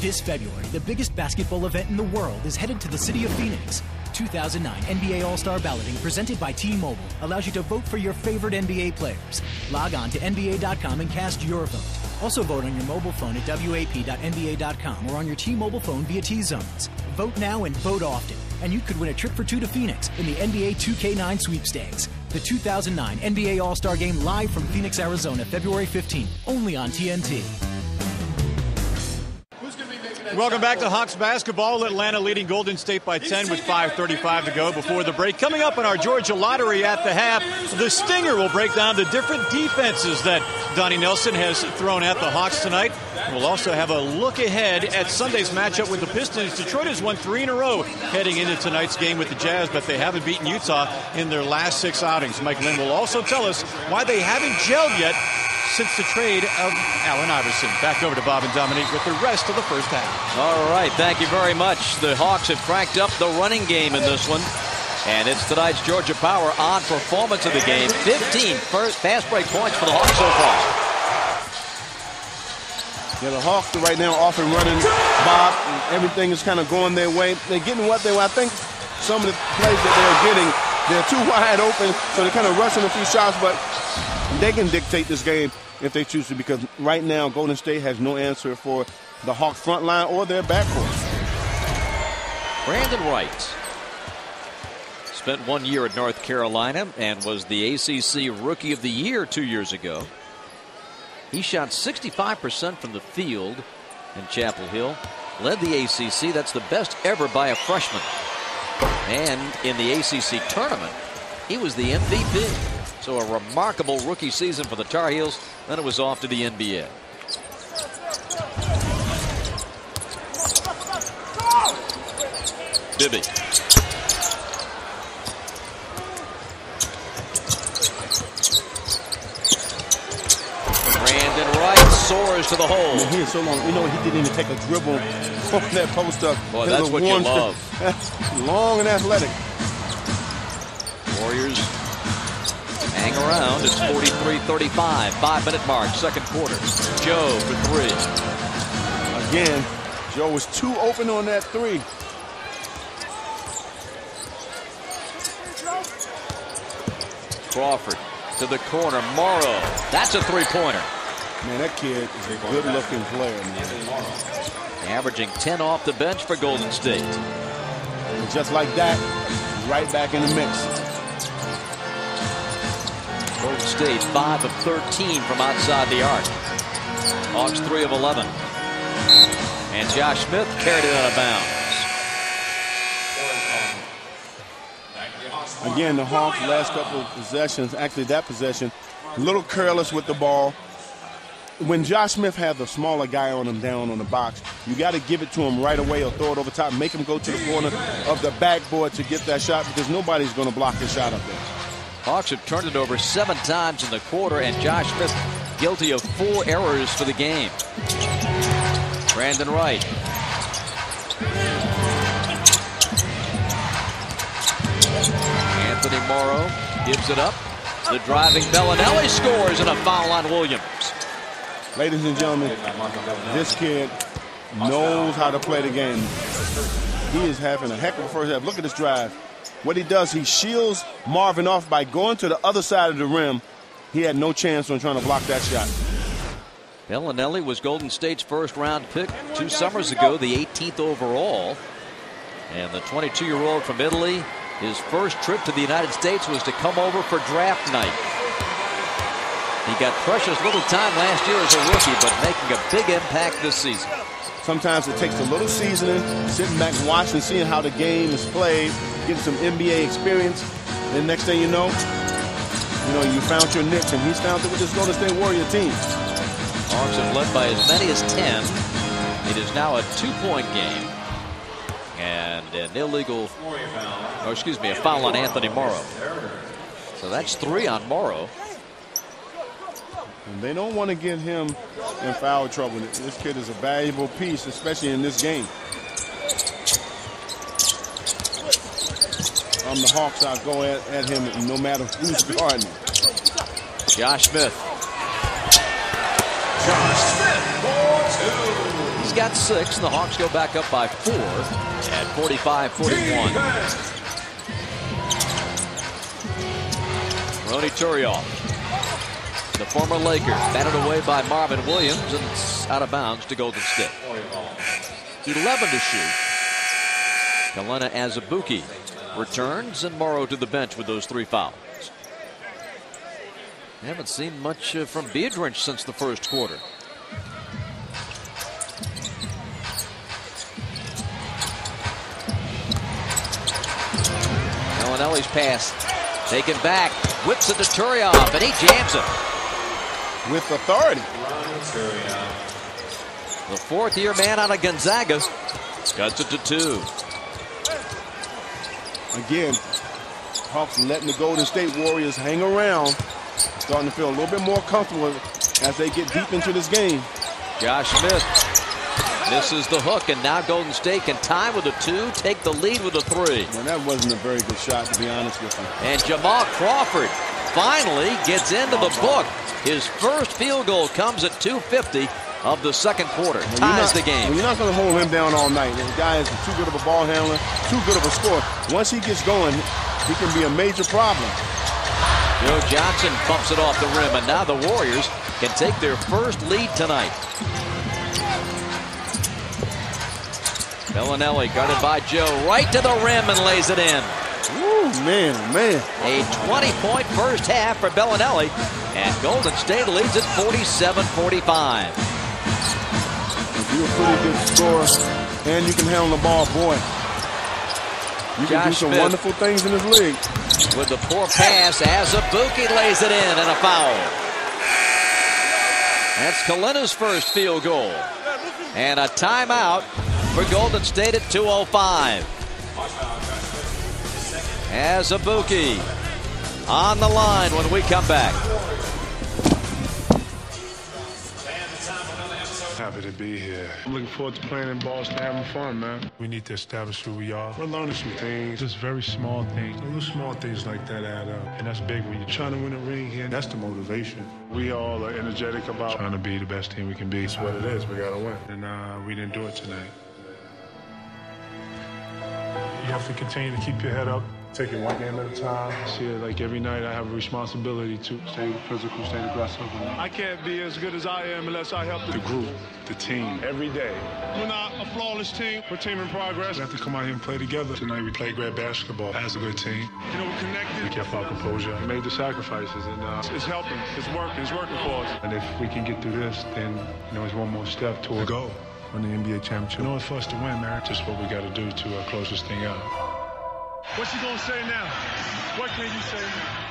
This February, the biggest basketball event in the world is headed to the city of Phoenix. 2009 NBA All-Star Balloting presented by T-Mobile allows you to vote for your favorite NBA players. Log on to NBA.com and cast your vote. Also vote on your mobile phone at WAP.NBA.com or on your T-Mobile phone via T-Zones. Vote now and vote often, and you could win a trip for 2 to Phoenix in the NBA 2K9 sweepstakes. The 2009 NBA All-Star Game live from Phoenix, Arizona, February 15th, only on TNT. Welcome back to Hawks basketball. Atlanta leading Golden State by 10 with 5:35 to go before the break. Coming up in our Georgia Lottery at the half, the Stinger will break down the different defenses that Donnie Nelson has thrown at the Hawks tonight. We'll also have a look ahead at Sunday's matchup with the Pistons. Detroit has won 3 in a row heading into tonight's game with the Jazz, but they haven't beaten Utah in their last 6 outings. Mike Lynn will also tell us why they haven't gelled yet since the trade of Allen Iverson. Back over to Bob and Dominique with the rest of the first half. All right, thank you very much. The Hawks have cranked up the running game in this one. And it's tonight's Georgia Power on performance of the game. 15 fast break points for the Hawks so far. Yeah, the Hawks are right now off and running, Bob, and everything is kind of going their way. They're getting what they want. I think some of the plays that they're getting, they're too wide open, so they're kind of rushing a few shots, but they can dictate this game if they choose to, because right now Golden State has no answer for the Hawks front line or their backcourt. Brandon Wright spent 1 year at North Carolina and was the ACC Rookie of the Year 2 years ago. He shot 65% from the field in Chapel Hill, led the ACC. That's the best ever by a freshman. And in the ACC tournament, he was the MVP. So a remarkable rookie season for the Tar Heels. Then it was off to the NBA. Bibby. Brandon Wright soars to the hole. I mean, he is so long. You know, he didn't even take a dribble on that post up. Boy, that's what you love. Long and athletic. Warriors hang around. It's 43-35. 5-minute mark, second quarter. Joe for three. Again, Joe was too open on that three. Crawford to the corner. Morrow. That's a three-pointer. Man, that kid is a good-looking player, man. Averaging 10 off the bench for Golden State. And just like that, right back in the mix. Golden State 5 of 13 from outside the arc. Hawks 3 of 11. And Josh Smith carried it out of bounds. Again, the Hawks last couple of possessions, actually that possession, a little careless with the ball. When Josh Smith had the smaller guy on him down on the box, you got to give it to him right away or throw it over top, make him go to the corner of the backboard to get that shot, because nobody's going to block his shot up there. Hawks have turned it over 7 times in the quarter, and Josh Smith guilty of 4 errors for the game. Brandon Wright. Anthony Morrow gives it up. The driving Belinelli scores, and a foul on Williams. Ladies and gentlemen, this kid knows how to play the game. He is having a heck of a first half. Look at this drive. What he does, he shields Marvin off by going to the other side of the rim. He had no chance on trying to block that shot. Belinelli was Golden State's first-round pick 2 summers ago, the 18th overall. And the 22-year-old from Italy, his first trip to the United States was to come over for draft night. He got precious little time last year as a rookie, but making a big impact this season. Sometimes it takes a little seasoning, sitting back and watching, seeing how the game is played, getting some NBA experience. And next thing you know, you found your niche, and he's found it with this Golden State Warrior team. Hawks have led by as many as 10. It is now a 2-point game. And an a foul on Anthony Morrow. So that's 3 on Morrow. And they don't want to get him in foul trouble. This kid is a valuable piece, especially in this game. The Hawks, I'll go at him no matter who's guarding him. Josh Smith. He's got 6, and the Hawks go back up by 4 at 45-41. Ronny Turiaf, the former Laker, batted away by Marvin Williams, and it's out of bounds to Golden State. 11 to shoot. Kalena Azubuike returns, and Morrow to the bench with those 3 fouls. Haven't seen much from Biedrins since the first quarter. Belinelli's pass taken back, whips it to Turiaf, and he jams it. With authority. The 4th-year man out of Gonzaga cuts it to 2. Again, Hawks letting the Golden State Warriors hang around, starting to feel a little bit more comfortable as they get deep into this game. Josh Smith misses the hook, and now Golden State can tie with a 2, take the lead with a 3. Well, that wasn't a very good shot, to be honest with you. And Jamal Crawford finally gets into the book. His first field goal comes at 2:50 of the second quarter. Ties the game. Well, you're not going to hold him down all night. The guy is too good of a ball handler, too good of a scorer. Once he gets going, he can be a major problem. Joe Johnson bumps it off the rim, and now the Warriors can take their first lead tonight. Belinelli guarded by Joe, right to the rim and lays it in. Ooh, man, man. A 20-point first half for Belinelli, and Golden State leads it 47-45. You're a pretty good scorer, and you can handle the ball, boy. You can do some wonderful things in this league. With the poor pass, Azubuike lays it in, and a foul. That's Kalina's first field goal. And a timeout for Golden State at 2:05. Azubuike on the line when we come back. Happy to be here. I'm looking forward to playing in Boston, having fun, man. We need to establish who we are. We're learning some things, just very small things. Little small things like that add up. And that's big when you're trying to win a ring here. That's the motivation. We all are energetic about trying to be the best team we can be. It's what it is. We got to win. And we didn't do it tonight. You have to continue to keep your head up. Take it one game at a time. See it like every night I have a responsibility to stay physical, stay aggressive. I can't be as good as I am unless I help the group, the team, every day. We're not a flawless team. We're a team in progress. We have to come out here and play together. Tonight we played great basketball as a good team. You know, we're connected. We kept our composure. We made the sacrifices, and it's helping. It's working. It's working for us. And if we can get through this, then, you know, it's one more step toward the goal. Win the NBA championship. You know, it's for us to win, man. Just what we got to do to close this thing out. What's he gonna say now? What can you say now?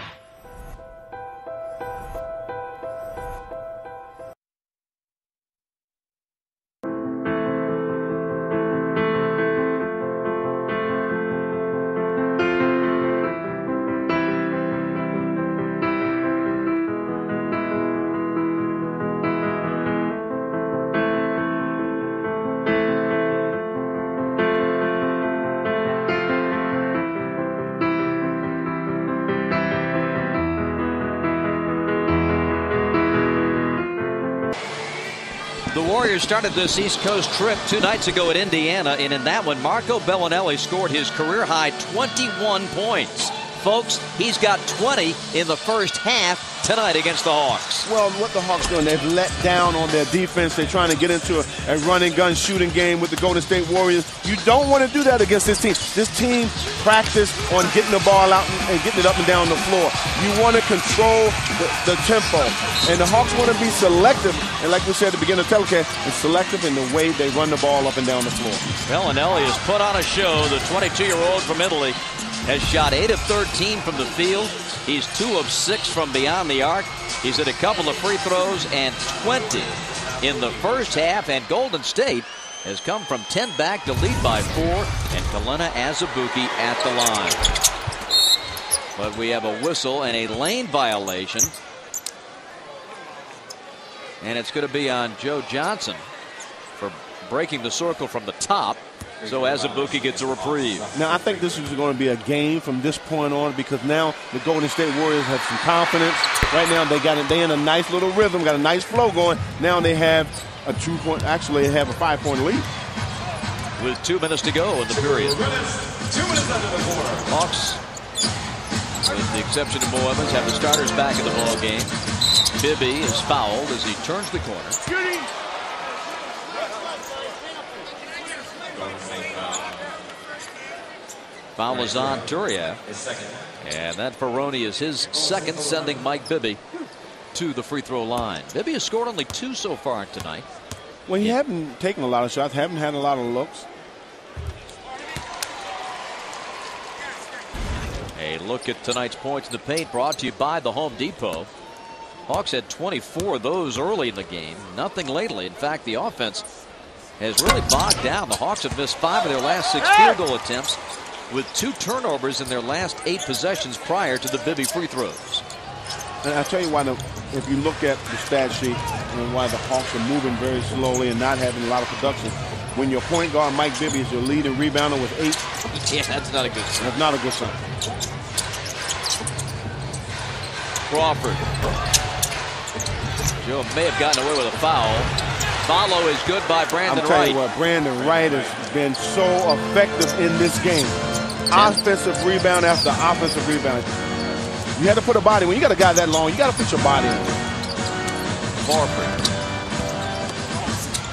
The Warriors started this East Coast trip 2 nights ago at Indiana, and in that one, Marco Belinelli scored his career-high 21 points. Folks, he's got 20 in the first half tonight against the Hawks. Well, what the Hawks doing, they've let down on their defense. They're trying to get into a run-and-gun shooting game with the Golden State Warriors. You don't want to do that against this team. This team practiced on getting the ball out and getting it up and down the floor. You want to control the tempo. And the Hawks want to be selective. And like we said at the beginning of the telecast, it's selective in the way they run the ball up and down the floor. Belinelli has put on a show. The 22-year-old from Italy has shot 8 of 13 from the field. He's 2 of 6 from beyond the arc. He's hit a couple of free throws and 20 in the first half. And Golden State has come from 10 back to lead by 4. And Kalina Azubuike at the line. But we have a whistle and a lane violation. And it's going to be on Joe Johnson for breaking the circle from the top. So Azubuike gets a reprieve. Now, I think this is going to be a game from this point on, because now the Golden State Warriors have some confidence. Right now, they in a nice little rhythm, got a nice flow going. Now they have a 2-point, actually they have a 5-point lead. With 2 minutes to go in the period. 2 minutes left in the quarter. Hawks, with the exception of Mo Evans, have the starters back in the ball game. Bibby is fouled as he turns the corner. Foul is on Turiev. And that Ferroni is his second, sending Mike Bibby to the free throw line. Bibby has scored only 2 so far tonight. Well, he haven't taken a lot of shots, haven't had a lot of looks. A look at tonight's points in the paint brought to you by the Home Depot. Hawks had 24 of those early in the game. Nothing lately. In fact, the offense has really bogged down. The Hawks have missed 5 of their last 6 field goal attempts, with 2 turnovers in their last 8 possessions prior to the Bibby free throws. And I'll tell you why, if you look at the stat sheet and why the Hawks are moving very slowly and not having a lot of production, when your point guard Mike Bibby is your leading rebounder with 8. Yeah, that's not a good sign. That's not a good sign. Crawford. Joe may have gotten away with a foul. Follow is good by Brandon Wright. I'll tell you what, Brandon Wright has been so effective in this game. Offensive rebound after offensive rebound. You had to put a body. When you got a guy that long, you got to put your body in. Horford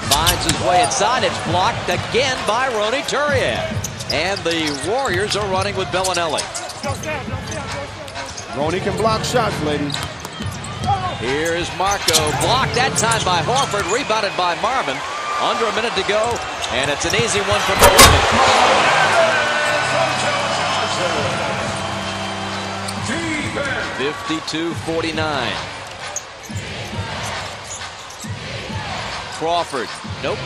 finds his way inside. It's blocked again by Ronny Turiaf. And the Warriors are running with Belinelli. Ronny can block shots, ladies. Here's Marco. Blocked that time by Horford. Rebounded by Marvin. Under a minute to go. And it's an easy one for Milwaukee. 52-49. Crawford. Nope.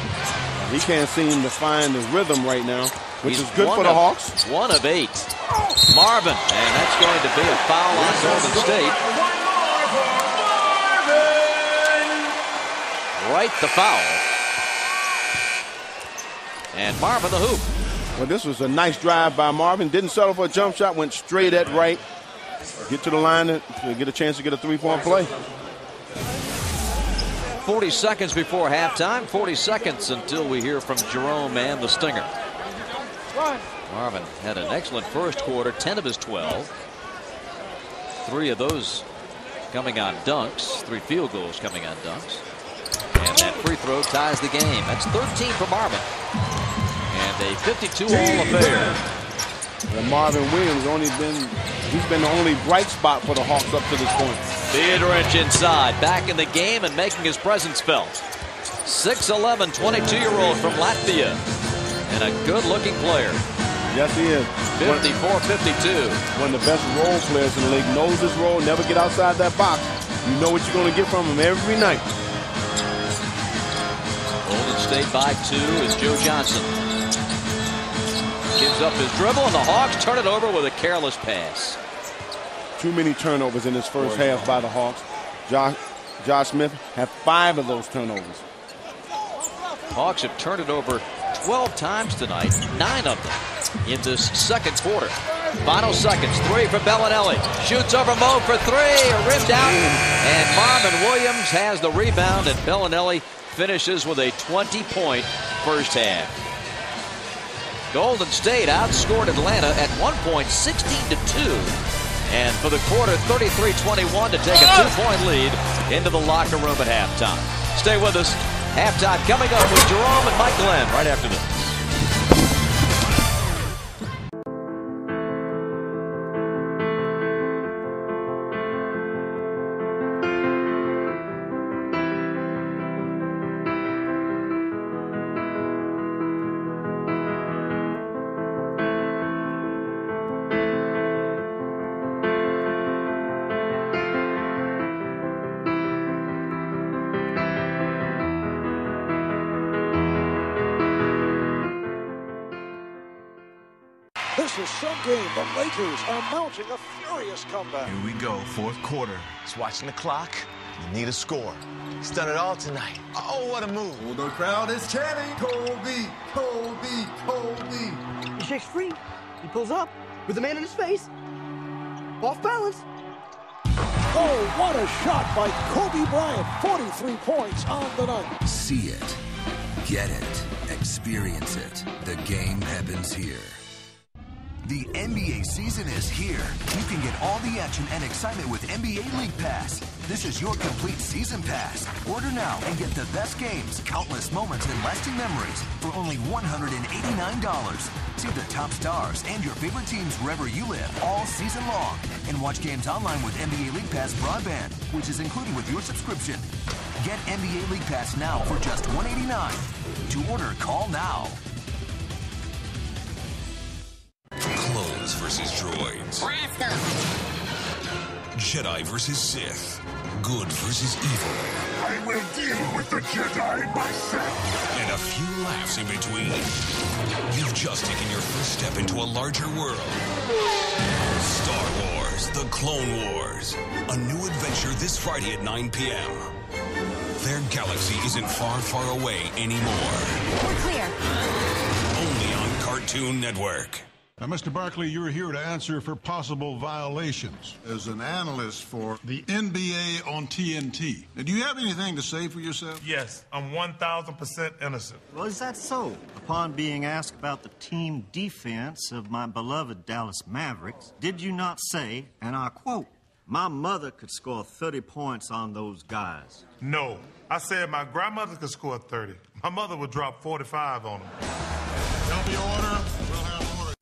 He can't seem to find his rhythm right now, which is good for the Hawks. 1 of 8. Marvin. And that's going to be a foul on Golden State. Wright the foul. And Marvin the hoop. Well, this was a nice drive by Marvin. Didn't settle for a jump shot. Went straight at Wright. Get to the line to get a chance to get a three-point play. 40 seconds before halftime. 40 seconds until we hear from Jerome and the Stinger. Marvin had an excellent first quarter. 10 of his 12. 3 of those coming on dunks. 3 field goals coming on dunks. And that free throw ties the game. That's 13 for Marvin. And a 52-all affair. Well, Marvin Williams he's been the only bright spot for the Hawks up to this point. Biedrins inside, back in the game and making his presence felt. 6'11", 22-year-old from Latvia. And a good-looking player. Yes, he is. 54-52. One of the best role players in the league. Knows his role, never get outside that box. You know what you're going to get from him every night. Golden State by 2 is Joe Johnson. Gives up his dribble, and the Hawks turn it over with a careless pass. Too many turnovers in this first half by the Hawks. Josh Smith had 5 of those turnovers. Hawks have turned it over 12 times tonight, 9 of them in this second quarter. Final seconds, 3 for Belinelli. Shoots over Mo for 3, rimmed out. And Marvin Williams has the rebound, and Belinelli finishes with a 20-point first half. Golden State outscored Atlanta at one point, 16-2. And for the quarter, 33-21 to take a 2-point lead into the locker room at halftime. Stay with us. Halftime coming up with Jerome and Mike Glenn right after this. This is some game. The Lakers are mounting a furious comeback. Here we go, fourth quarter. Just watching the clock. You need a score. He's done it all tonight. Oh, what a move. Oh, the crowd is chanting, Kobe, Kobe, Kobe. He shakes free. He pulls up with the man in his face. Off balance. Oh, what a shot by Kobe Bryant. 43 points on the night. See it. Get it. Experience it. The game happens here. The NBA season is here. You can get all the action and excitement with NBA League Pass. This is your complete season pass. Order now and get the best games, countless moments, and lasting memories for only $189. See the top stars and your favorite teams wherever you live all season long. And watch games online with NBA League Pass broadband, which is included with your subscription. Get NBA League Pass now for just $189. To order, call now. Clones versus droids. Jedi versus Sith. Good versus evil. I will deal with the Jedi myself. And a few laughs in between. You've just taken your first step into a larger world. Star Wars, The Clone Wars. A new adventure this Friday at 9 p.m. Their galaxy isn't far, far away anymore. We're clear. Only on Cartoon Network. Now, Mr. Barkley, you're here to answer for possible violations. As an analyst for the NBA on TNT, now, do you have anything to say for yourself? Yes, I'm 1,000% innocent. Well, is that so? Upon being asked about the team defense of my beloved Dallas Mavericks, did you not say, and I quote, My mother could score 30 points on those guys. No. I said my grandmother could score 30. My mother would drop 45 on them. There'll be order. We'll have order.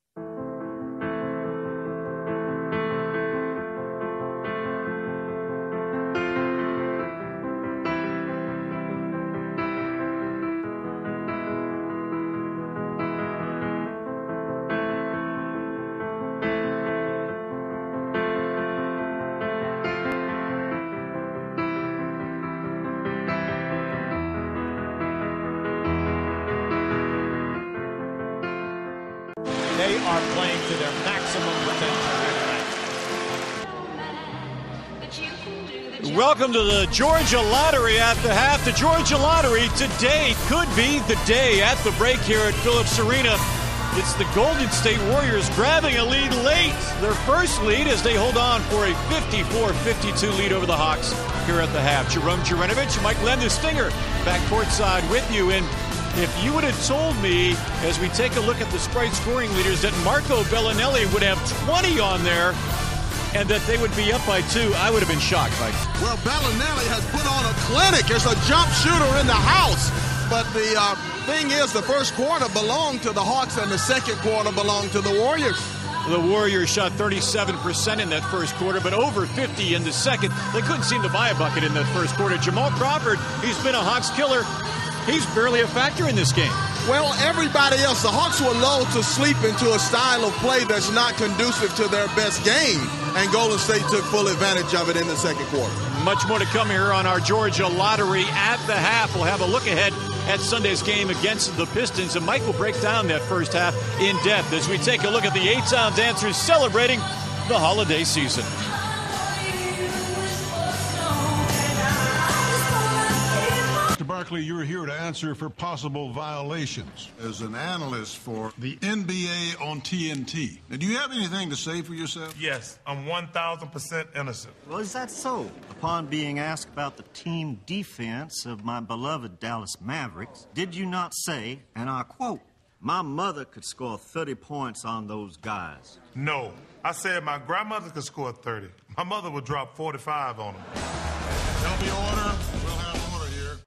They are playing to their maximum potential. Welcome to the Georgia Lottery at the half. The Georgia Lottery today could be the day at the break here at Phillips Arena. It's the Golden State Warriors grabbing a lead late. Their first lead as they hold on for a 54-52 lead over the Hawks here at the half. Jerome Juranovic, Mike Len, the Stinger, back courtside with you. And if you would have told me, as we take a look at the Sprite scoring leaders, that Marco Belinelli would have 20 on there and that they would be up by 2, I would have been shocked, Mike. Well, Belinelli has put on a clinic. There's a jump shooter in the house. But the thing is, the first quarter belonged to the Hawks and the second quarter belonged to the Warriors. The Warriors shot 37% in that first quarter, but over 50 in the second. They couldn't seem to buy a bucket in that first quarter. Jamal Crawford, he's been a Hawks killer. He's barely a factor in this game. Well, everybody else, the Hawks were lulled to sleep into a style of play that's not conducive to their best game, and Golden State took full advantage of it in the second quarter. Much more to come here on our Georgia Lottery at the half. We'll have a look ahead at Sunday's game against the Pistons, and Mike will break down that first half in depth as we take a look at the A-Town dancers celebrating the holiday season. Barkley, you're here to answer for possible violations as an analyst for the NBA on TNT. Now, do you have anything to say for yourself? Yes, I'm 1,000% innocent. Well, is that so? Upon being asked about the team defense of my beloved Dallas Mavericks, did you not say, and I quote, my mother could score 30 points on those guys? No. I said my grandmother could score 30. My mother would drop 45 on them. There'll be order. We'll have order here.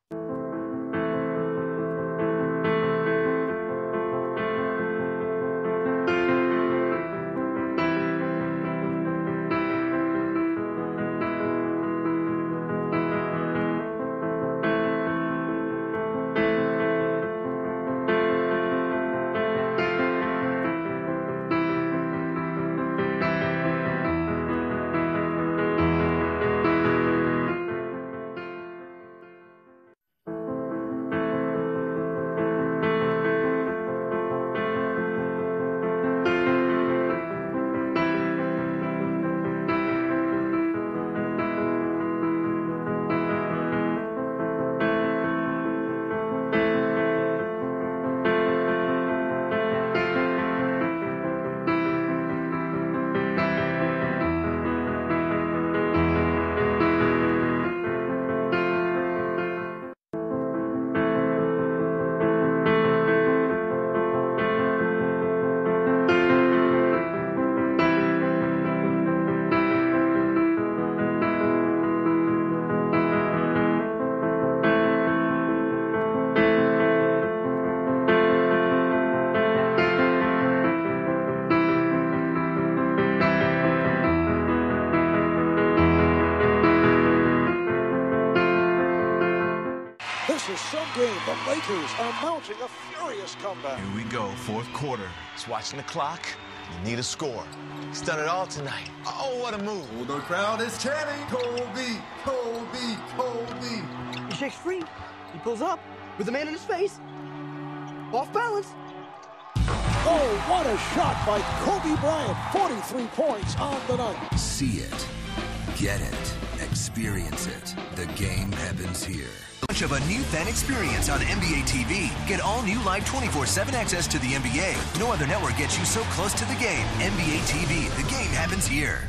This is some game. The Lakers are mounting a furious comeback. Here we go, fourth quarter. Just watching the clock. You need a score. He's done it all tonight. Oh, what a move. Oh, the crowd is chanting, Kobe, Kobe, Kobe. He shakes free. He pulls up with the man in his face. Off balance. Oh, what a shot by Kobe Bryant. 43 points on the night. See it. Get it. Experience it. The game happens here. Launch of a new fan experience on NBA TV. Get all new live 24/7 access to the NBA. No other network gets you so close to the game. NBA TV. The game happens here.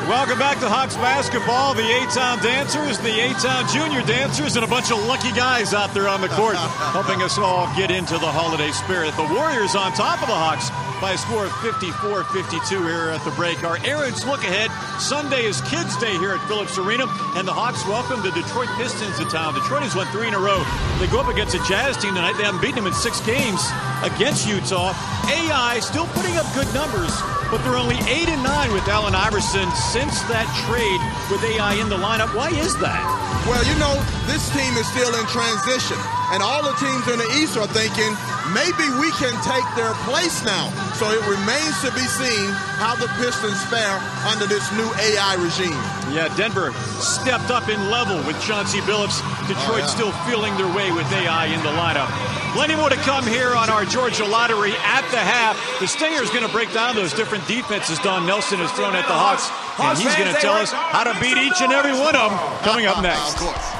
Welcome back to Hawks basketball. The A-Town dancers, the A-Town junior dancers, and a bunch of lucky guys out there on the court helping us all get into the holiday spirit. The Warriors on top of the Hawks by a score of 54-52 here at the break. Our Aaron's look ahead. Sunday is Kids Day here at Phillips Arena, and the Hawks welcome the Detroit Pistons to town. Detroit has won 3 in a row. They go up against a Jazz team tonight. They haven't beaten them in 6 games against Utah. AI still putting up good numbers, but they're only 8-9 with Allen Iverson since that trade with AI in the lineup. Why is that? Well, you know, this team is still in transition, and all the teams in the East are thinking maybe we can take their place now. So it remains to be seen how the Pistons fare under this new AI regime. Yeah, Denver stepped up in level with Chauncey Billups. Detroit still feeling their way with AI in the lineup. Plenty more to come here on our Georgia Lottery at the half. The Stinger's going to break down those different defenses Don Nelson has thrown at the Hawks, and he's going to tell us how to beat each and every one of them coming up next. Of course.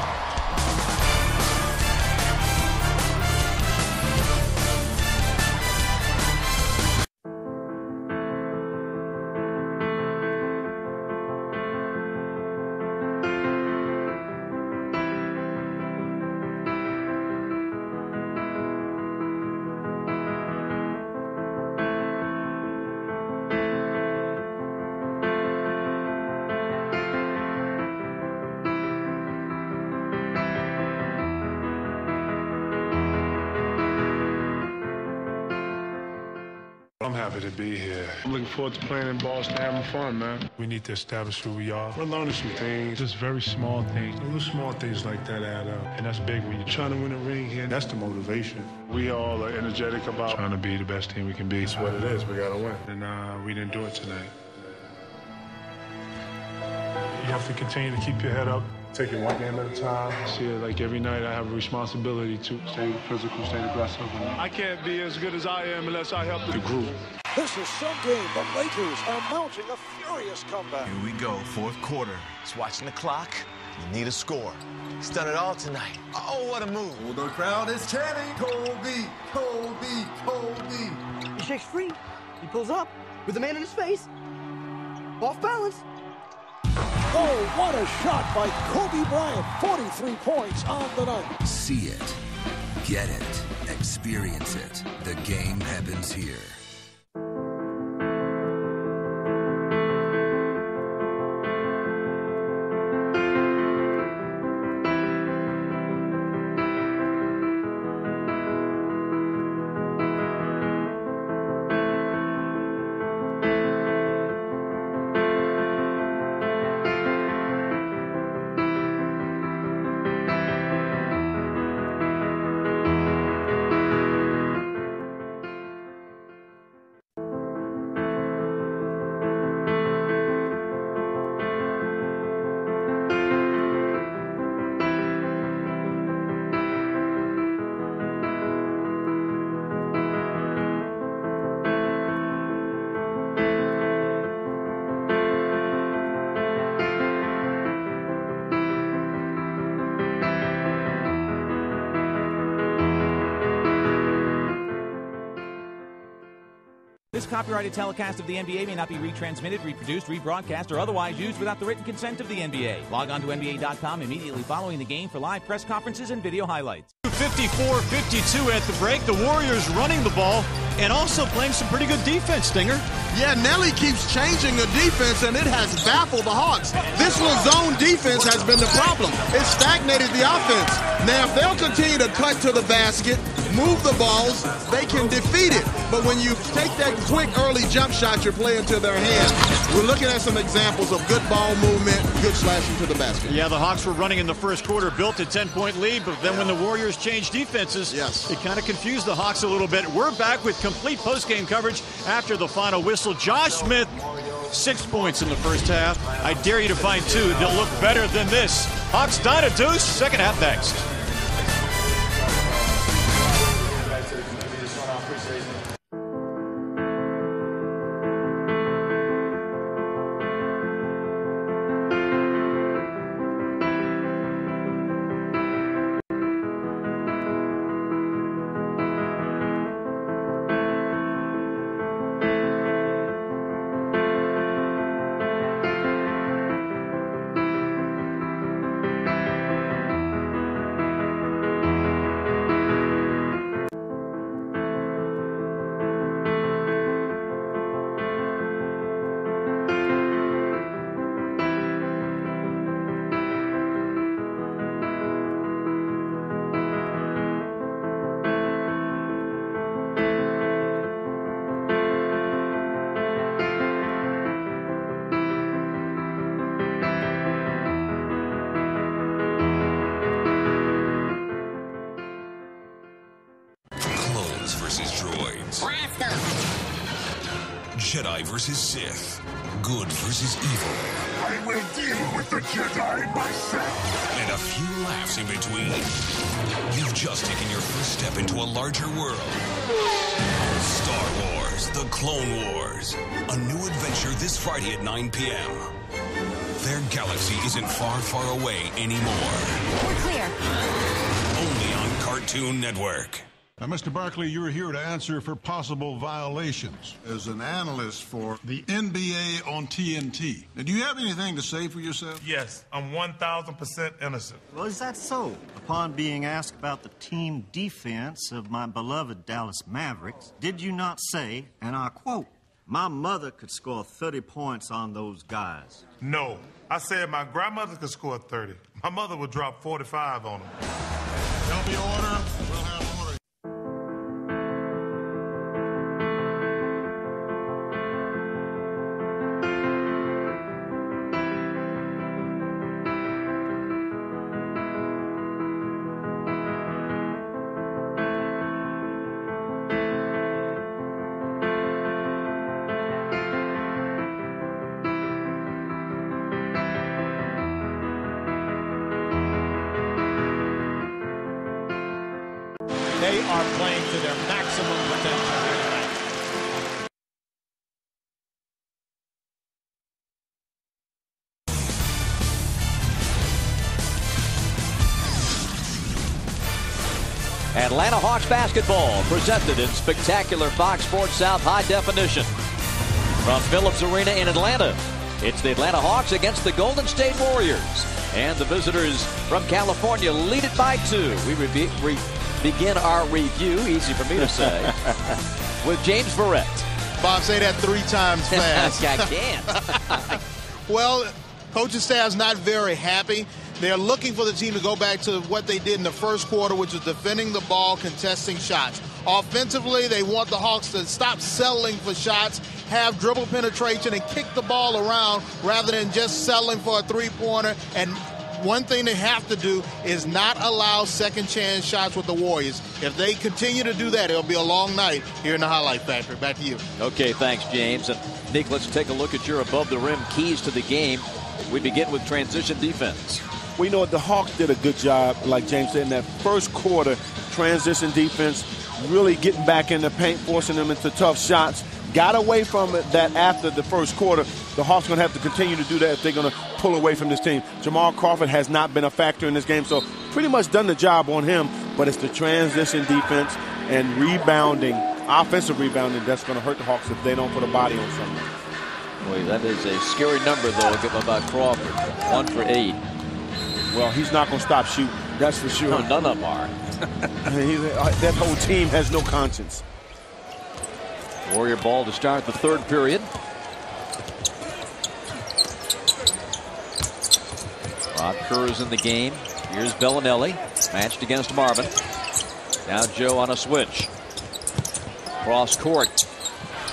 I'm happy to be here. I'm looking forward to playing in Boston, having fun, man. We need to establish who we are. We're learning some things, just very small things. Little small things like that add up. And that's big when you're trying to win a ring here. That's the motivation. We all are energetic about trying to be the best team we can be. It's what it is. We got to win. And we didn't do it tonight. You have to continue to keep your head up. Take it one game at a time. See, like every night I have a responsibility to stay physical, stay aggressive. I can't be as good as I am unless I help the group. This is some game. The Lakers are mounting a furious comeback. Here we go, fourth quarter. It's watching the clock. You need a score. He's done it all tonight. Oh, what a move. Oh, the crowd is chanting, Kobe, Kobe, Kobe. He shakes free. He pulls up with the man in his face. Off balance. Oh, what a shot by Kobe Bryant. 43 points on the night. See it. Get it. Experience it. The game happens here. This copyrighted telecast of the NBA may not be retransmitted, reproduced, rebroadcast, or otherwise used without the written consent of the NBA. Log on to NBA.com immediately following the game for live press conferences and video highlights. 54-52 at the break. The Warriors running the ball and also playing some pretty good defense, Stinger. Yeah, Nelly keeps changing the defense, and it has baffled the Hawks. This little zone defense has been the problem. It stagnated the offense. Now, if they'll continue to cut to the basket, move the balls, they can defeat it. But when you take that quick early jump shot, you're playing to their hands. We're looking at some examples of good ball movement, good slashing to the basket. Yeah, the Hawks were running in the first quarter, built a 10-point lead, but then when the Warriors changed defenses, it kind of confused the Hawks a little bit. We're back with complete post-game coverage after the final whistle. Josh Smith, 6 points in the first half. I dare you to find 2 that'll look better than this. Hawks down a deuce, second half next. Jedi versus Sith. Good versus evil. I will deal with the Jedi myself. And a few laughs in between. You've just taken your first step into a larger world. Star Wars, The Clone Wars. A new adventure this Friday at 9 p.m. Their galaxy isn't far, far away anymore. We're clear. Only on Cartoon Network. Now, Mr. Barkley, you're here to answer for possible violations as an analyst for the NBA on TNT. Now, do you have anything to say for yourself? Yes, I'm 1,000% innocent. Well, is that so? Upon being asked about the team defense of my beloved Dallas Mavericks, did you not say, and I quote, my mother could score 30 points on those guys? No, I said my grandmother could score 30. My mother would drop 45 on them. There'll be order. We'll have order. They are playing to their maximum potential here tonight. Atlanta Hawks basketball presented in spectacular Fox Sports South high definition. From Phillips Arena in Atlanta, it's the Atlanta Hawks against the Golden State Warriors. And the visitors from California lead it by 2. We begin our review, easy for me to say, with James Verrett. Bob, say that 3 times fast. I can't. Well, coaching staff's not very happy. They're looking for the team to go back to what they did in the first quarter, which was defending the ball, contesting shots. Offensively, they want the Hawks to stop settling for shots, have dribble penetration, and kick the ball around rather than just settling for a three-pointer. And one thing they have to do is not allow second chance shots with the Warriors. If they continue to do that, it'll be a long night here in the Highlight Factory. Back to you. Okay, thanks, James. And Nick, let's take a look at your above-the-rim keys to the game. We begin with transition defense. We know the Hawks did a good job, like James said, in that first quarter, transition defense, really getting back in the paint, forcing them into tough shots. Got away from it that after the first quarter. The Hawks are going to have to continue to do that if they're going to pull away from this team. Jamal Crawford has not been a factor in this game, so pretty much done the job on him, but it's the transition defense and rebounding, offensive rebounding, that's going to hurt the Hawks if they don't put a body on someone. Boy, that is a scary number, though, given by Crawford. 1 for 8. Well, he's not going to stop shooting, that's for sure. No, none of them are. That whole team has no conscience. Warrior ball to start the third period. Rob Kerr is in the game. Here's Belinelli, matched against Marvin. Now Joe on a switch. Cross court.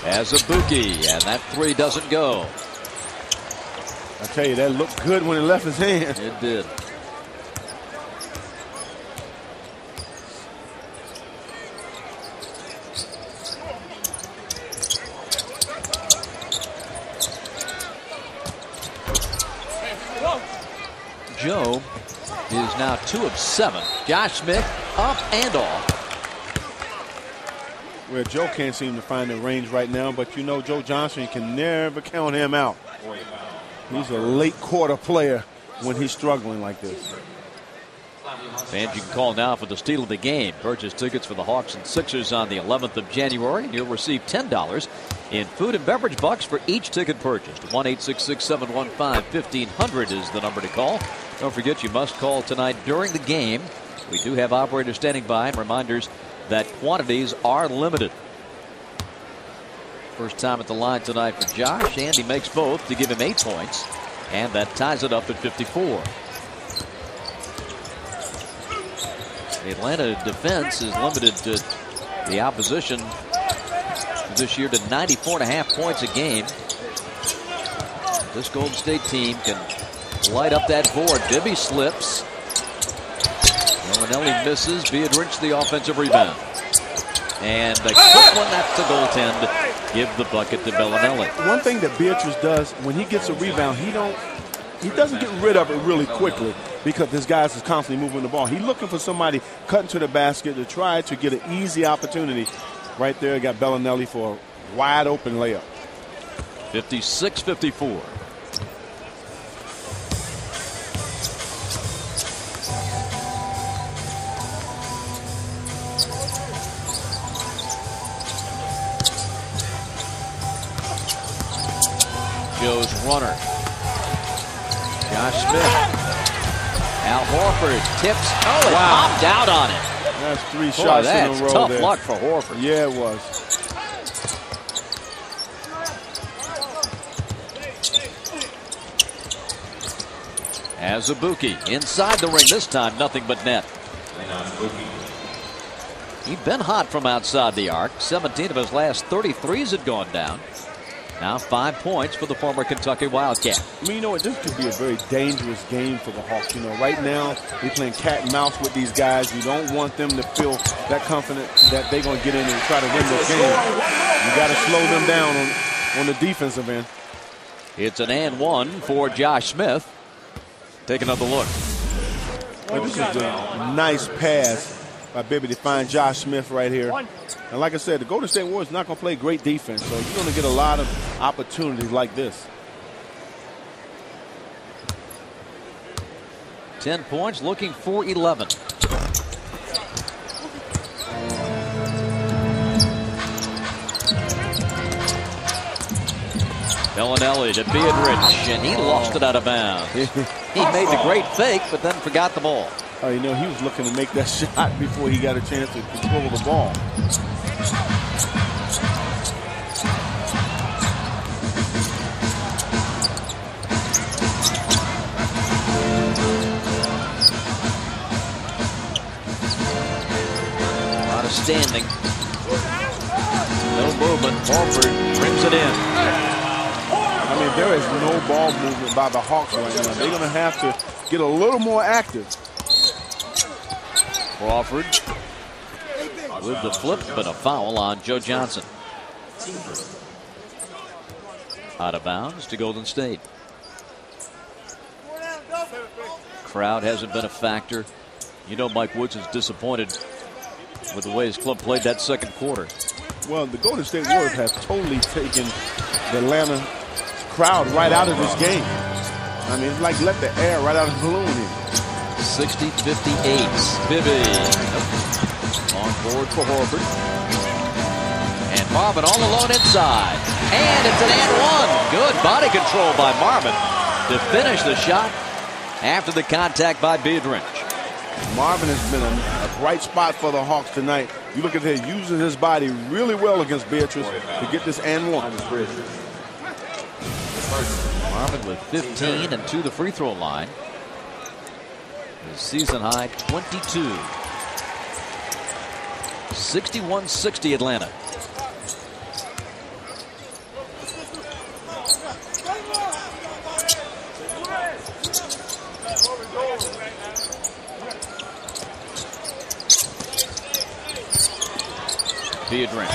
Azubuike, and that 3 doesn't go. I tell you, that looked good when it left his hand. It did. Joe is now 2 of 7. Josh Smith up and off. Well, Joe can't seem to find the range right now, but you know Joe Johnson, you can never count him out. He's a late quarter player when he's struggling like this. Fans, you can call now for the steal of the game. Purchase tickets for the Hawks and Sixers on the 11th of January, and you'll receive $10 in food and beverage bucks for each ticket purchased. 1-866-715-1500 is the number to call. Don't forget, you must call tonight during the game. We do have operators standing by, and reminders that quantities are limited. First time at the line tonight for Josh, and he makes both to give him 8 points, and that ties it up at 54. The Atlanta defense is limited to the opposition this year to 94.5 points a game. This Golden State team can light up that board. Bibby slips. Belinelli misses. Biedrins the offensive rebound. And the quick one, that's the goaltend. give the bucket to Belinelli. One thing that Biedrins does when he gets a rebound, he doesn't get rid of it really quickly because this guy's is constantly moving the ball. He's looking for somebody cutting to the basket to try to get an easy opportunity. Right there, got Belinelli for a wide open layup. 56-54. Joe's runner. Josh Smith. Al Horford tips. Oh, it popped out on it. That's 3 shots in a row. Tough there. luck for Horford. Yeah, it was. Azubuike inside the ring this time, nothing but net. He'd been hot from outside the arc. 17 of his last 33s had gone down. Now 5 points for the former Kentucky Wildcat. I mean, you know what? This could be a very dangerous game for the Hawks. You know, right now they're playing cat and mouse with these guys. You don't want them to feel that confident that they're going to get in and try to win this game. You got to slow them down on the defensive end. It's an and one for Josh Smith. Take another look. Well, this is a nice pass by Bibby to find Josh Smith right here. And like I said, the Golden State Warriors not going to play great defense, so you're going to get a lot of opportunities like this. 10 points, looking for 11. Belinelli to Biedrins, and he lost it out of bounds. He made the great fake, but then forgot the ball. Oh, you know, he was looking to make that shot before he got a chance to control the ball. Out of standing. No movement. Horford brings it in. I mean, there is no ball movement by the Hawks right now. They're going to have to get a little more active. Crawford with the flip, but a foul on Joe Johnson. Out of bounds to Golden State. Crowd hasn't been a factor. You know, Mike Woods is disappointed with the way his club played that second quarter. Well, the Golden State Warriors have totally taken the Atlanta crowd right out of this game. I mean, it's like let the air right out of the balloon here. 60-58. Bibby on board for Horford. And Marvin all alone inside. And it's an and one. Good body control by Marvin to finish the shot after the contact by Biedrins. Marvin has been a bright spot for the Hawks tonight. You look at him using his body really well against Biedrins to get this and one. Marvin with 15 and to the free throw line. His season high 22. 61-60 Atlanta. Biedrins.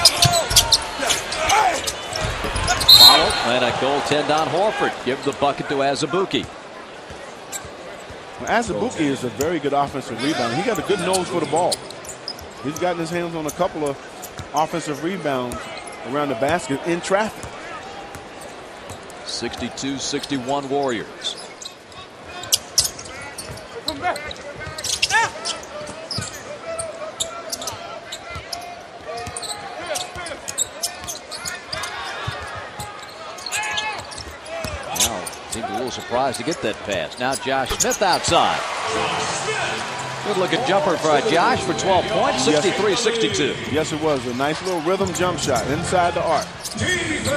Foul and a goaltend on Horford. Give the bucket to Azubuike. Well, Azubuike is a very good offensive rebounder. He got a good nose for the ball. He's gotten his hands on a couple of offensive rebounds around the basket in traffic. 62-61 Warriors. Seemed a little surprised to get that pass. Now Josh Smith outside. Good looking jumper for Josh for 12 points, 63-62. Yes, it was. A nice little rhythm jump shot inside the arc.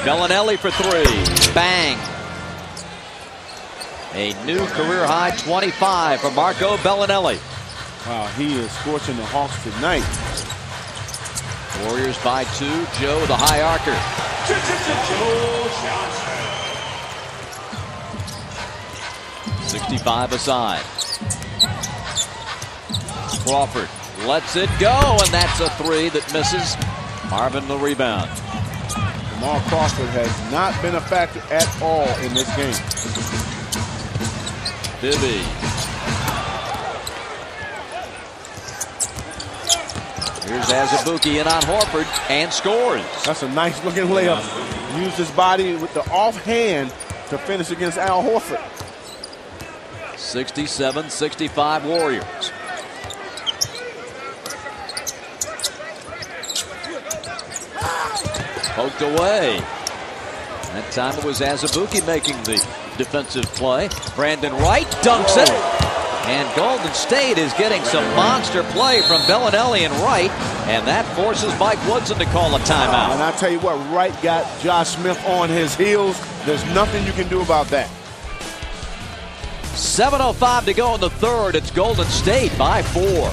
Belinelli for three. Bang. A new career high 25 for Marco Belinelli. Wow, he is scorching the Hawks tonight. Warriors by 2. Joe the high archer. 65 aside. Crawford lets it go, and that's a three that misses. Marvin the rebound. Jamal Crawford has not been a factor at all in this game. Bibby. Here's Azubuike in on Horford and scores. That's a nice looking layup. Used his body with the offhand to finish against Al Horford. 67-65 Warriors. Poked away. That time it was Azubuike making the defensive play. Brandon Wright dunks it. And Golden State is getting some monster play from Belinelli and Wright. And that forces Mike Woodson to call a timeout. And I tell you what, Wright got Josh Smith on his heels. There's nothing you can do about that. 7:05 to go in the third. It's Golden State by 4.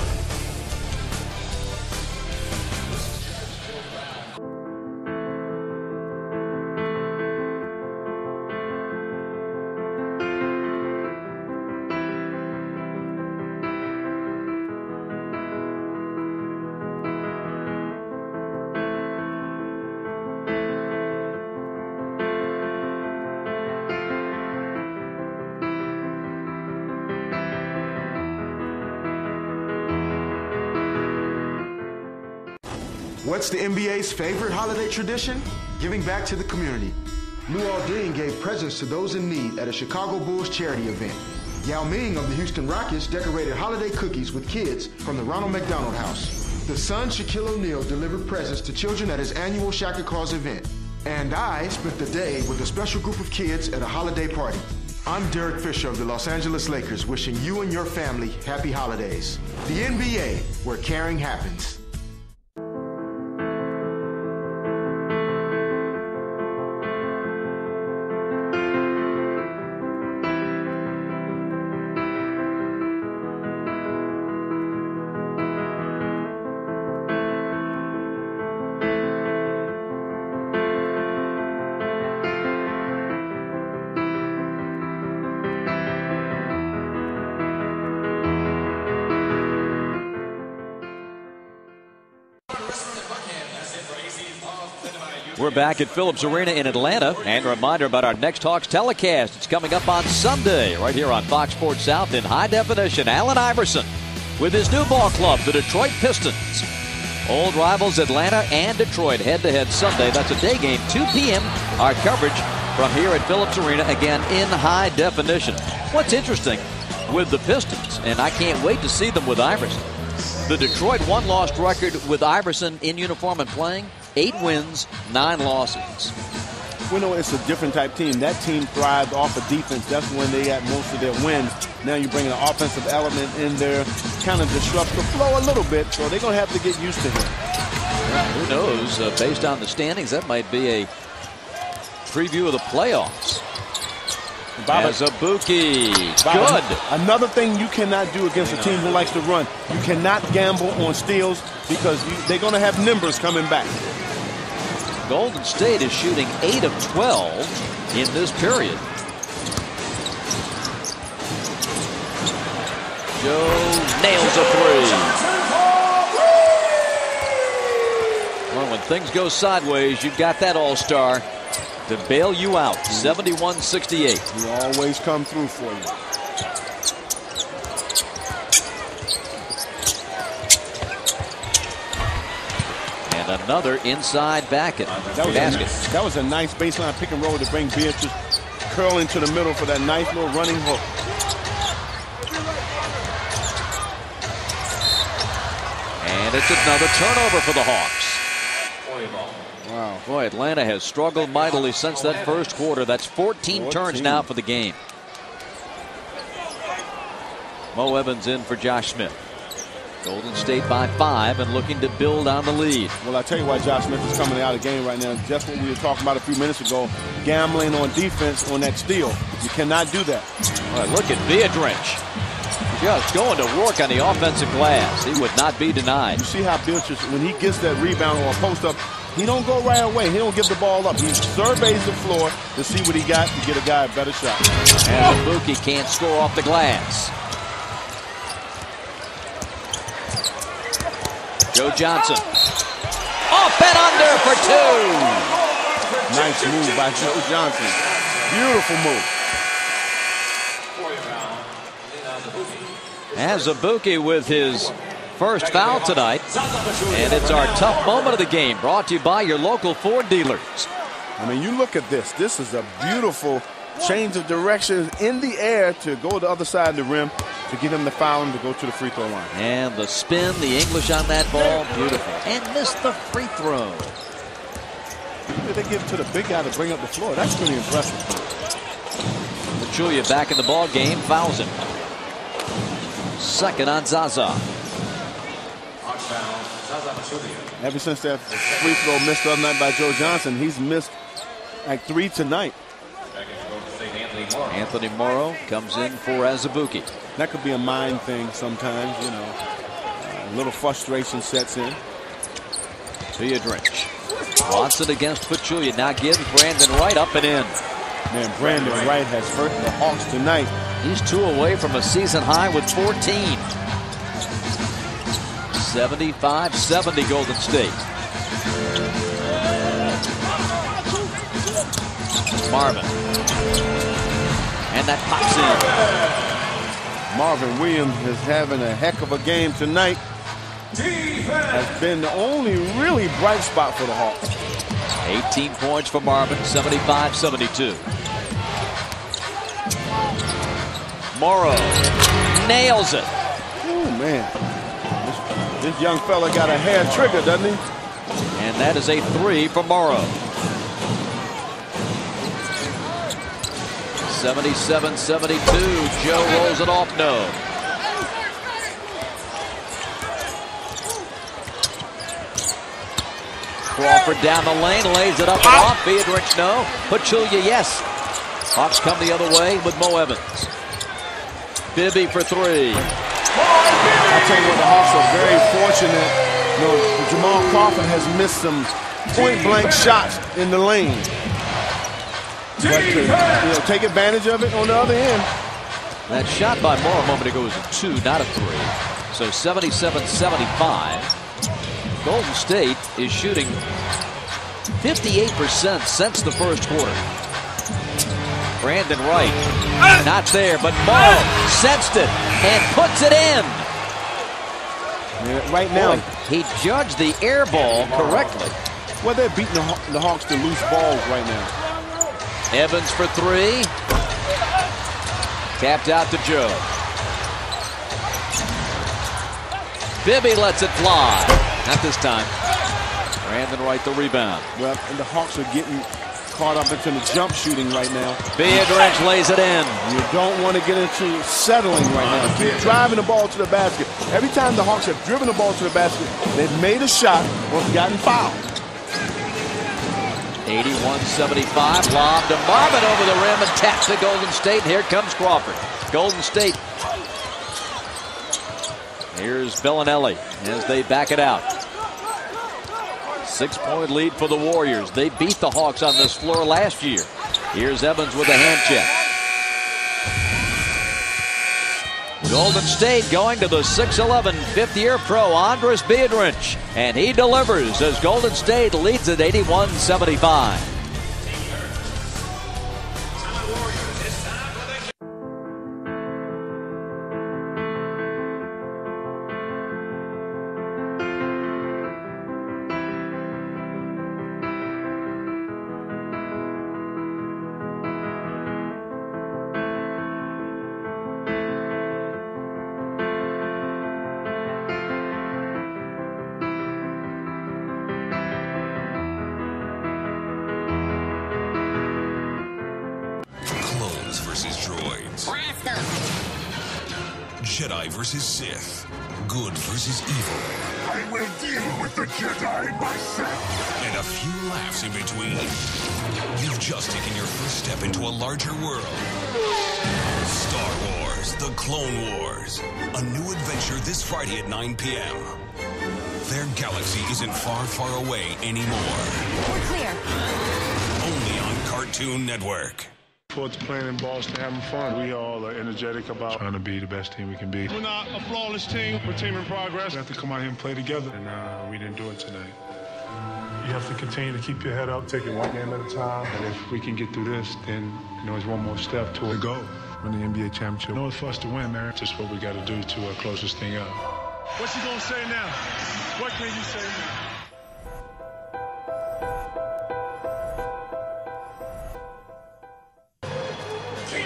What's the NBA's favorite holiday tradition? Giving back to the community. Lou Alding gave presents to those in need at a Chicago Bulls charity event. Yao Ming of the Houston Rockets decorated holiday cookies with kids from the Ronald McDonald House. The son, Shaquille O'Neal, delivered presents to children at his annual Shaka Claus event. And I spent the day with a special group of kids at a holiday party. I'm Derek Fisher of the Los Angeles Lakers, wishing you and your family happy holidays. The NBA, where caring happens. We're back at Phillips Arena in Atlanta, and a reminder about our next Hawks telecast. It's coming up on Sunday right here on Fox Sports South in high definition. Allen Iverson with his new ball club, the Detroit Pistons. Old rivals Atlanta and Detroit head-to-head Sunday. That's a day game, 2 p.m. Our coverage from here at Phillips Arena, again in high definition. What's interesting with the Pistons, and I can't wait to see them with Iverson, the Detroit one-loss record with Iverson in uniform and playing, 8 wins, 9 losses. We know it's a different type team. That team thrived off of defense. That's when they got most of their wins. Now you bring an offensive element in there, kind of disrupts the flow a little bit, so they're going to have to get used to him. Who knows? Based on the standings, that might be a preview of the playoffs. Azubuike, good. Another thing you cannot do against a team who likes to run. You cannot gamble on steals because they're going to have numbers coming back. Golden State is shooting 8 of 12 in this period. Joe nails a 3. Well, when things go sideways, you've got that all-star to bail you out. 71-68. He always come through for you. And another inside basket. That was a nice baseline pick and roll to bring Beatrice curling to the middle for that nice little running hook. And it's another turnover for the Hawks. Wow. Boy, Atlanta has struggled mightily since that first quarter. That's 14 turns now for the game. Mo Evans in for Josh Smith. Golden State by 5 and looking to build on the lead. Well, I tell you why Josh Smith is coming out of the game right now. Just what we were talking about a few minutes ago. Gambling on defense on that steal. You cannot do that. All right, look at Biedrins. Just going to work on the offensive glass. He would not be denied. You see how Beatrice, when he gets that rebound or a post up, he don't go right away. He don't give the ball up. He surveys the floor to see what he got to get a guy a better shot. And Azubuike can't score off the glass. Joe Johnson. Off and under for 2. Nice move by Joe Johnson. Beautiful move. Azubuike with his first foul tonight. And it's our tough moment of the game, brought to you by your local Ford dealers. I mean, you look at this. This is a beautiful change of direction in the air to go to the other side of the rim to get him the foul and to go to the free throw line. And the spin, the English on that ball, beautiful. And missed the free throw. They give it to the big guy to bring up the floor. That's pretty impressive. Pachulia back in the ball game, fouls him. Second on Zaza. Ever since that free throw missed the other night by Joe Johnson, he's missed like 3 tonight. Anthony Morrow comes in for Azubuike. That could be a mind thing sometimes, you know. A little frustration sets in. Biedrins wants it against Pachulia. Now gives Brandon Wright up and in. Man, Brandon Wright has hurt the Hawks tonight. He's 2 away from a season high with 14. 75-70 Golden State. Marvin. And that pops in. Marvin Williams is having a heck of a game tonight. Has been the only really bright spot for the Hawks. 18 points for Marvin, 75-72. Morrow nails it. Oh, man. This young fella got a hair trigger, doesn't he? And that is a 3 for Morrow. 77-72. Joe rolls it off, no. Horford down the lane, lays it up and off. Biedrins, no. Pachulia, yes. Hawks come the other way with Mo Evans. Bibby for 3. I'll tell you what, the Hawks are very fortunate. You know, Jamal Crawford has missed some point-blank shots in the lane. But to take advantage of it on the other end. That shot by Morrow a moment ago was a 2, not a 3. So 77-75. Golden State is shooting 58% since the first quarter. Brandon Wright, not there, but Morrow sensed it and puts it in. Yeah, right now, he judged the air ball correctly. Well, they're beating the Hawks to loose balls right now. Evans for 3. Tapped out to Joe. Bibby lets it fly. Not this time. Brandon Wright the rebound. Well, and the Hawks are getting caught up into the jump shooting right now. Biedrins lays it in. You don't want to get into settling right now. Keep driving the ball to the basket. Every time the Hawks have driven the ball to the basket, they've made a shot or gotten fouled. 81-75. Lob to Marvin over the rim and taps to Golden State. Here comes Crawford. Golden State. Here's Belinelli as they back it out. 6-point lead for the Warriors. They beat the Hawks on this floor last year. Here's Evans with a hand check. Golden State going to the 6'11", fifth-year pro Andres Biedrins, and he delivers as Golden State leads at 81-75. Jedi versus Sith. Good versus evil. I will deal with the Jedi myself. And a few laughs in between. You've just taken your first step into a larger world. Star Wars, The Clone Wars. A new adventure this Friday at 9 p.m. Their galaxy isn't far, far away anymore. We're clear. Only on Cartoon Network. Forward to playing in Boston, having fun. We all are energetic about trying to be the best team we can be. We're not a flawless team. We're a team in progress. We have to come out here and play together, and we didn't do it tonight. You have to continue to keep your head up, take it one game at a time. And if we can get through this, then it's one more step toward the goal. Win the NBA championship. It's for us to win, man. Just what we got to do to close this thing out. What you gonna say now? What can you say now?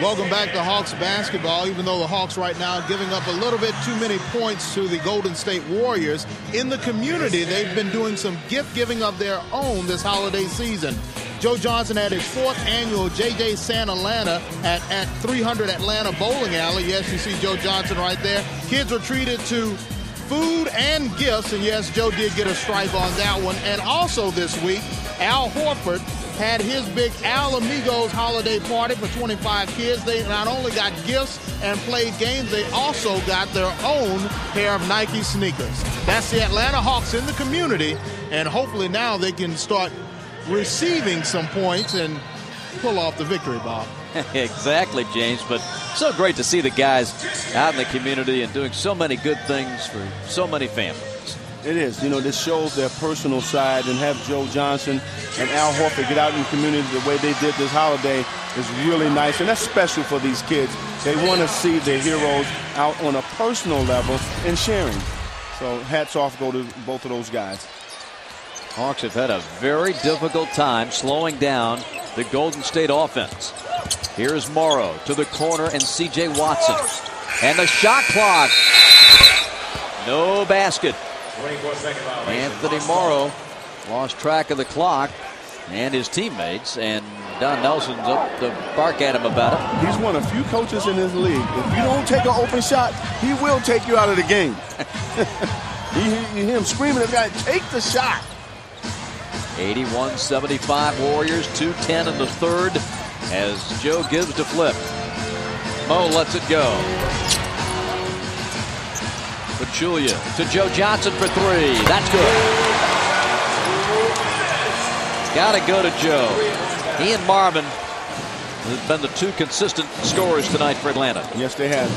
Welcome back to Hawks basketball. Even though the Hawks right now giving up a little bit too many points to the Golden State Warriors, in the community they've been doing some gift giving of their own this holiday season. Joe Johnson had his 4th annual J.J. Santa Atlanta at 300 Atlanta Bowling Alley. Yes, you see Joe Johnson right there. Kids were treated to food and gifts, and yes, Joe did get a stripe on that one. And also this week, Al Horford had his big Al Amigos holiday party for 25 kids. They not only got gifts and played games, they also got their own pair of Nike sneakers. That's the Atlanta Hawks in the community, and hopefully now they can start receiving some points and pull off the victory, Bob. Exactly, James, but so great to see the guys out in the community and doing so many good things for so many families. It is. This shows their personal side, and have Joe Johnson and Al Horford get out in the community the way they did this holiday is really nice, and that's special for these kids. They want to see their heroes out on a personal level and sharing. So hats off go to both of those guys. Hawks have had a very difficult time slowing down the Golden State offense. Here's Morrow to the corner and C.J. Watson. And the shot clock. No basket. Anthony Morrow lost track of the clock and his teammates, and Don Nelson's up to bark at him about it. He's one of few coaches in this league. If you don't take an open shot, he will take you out of the game. You hear him screaming at the guy, take the shot. 81-75 Warriors, 2:10 in the third as Joe gives to Flip. Mo lets it go. Pachulia to Joe Johnson for 3. That's good. Gotta go to Joe. He and Marvin have been the 2 consistent scorers tonight for Atlanta. Yes, they have.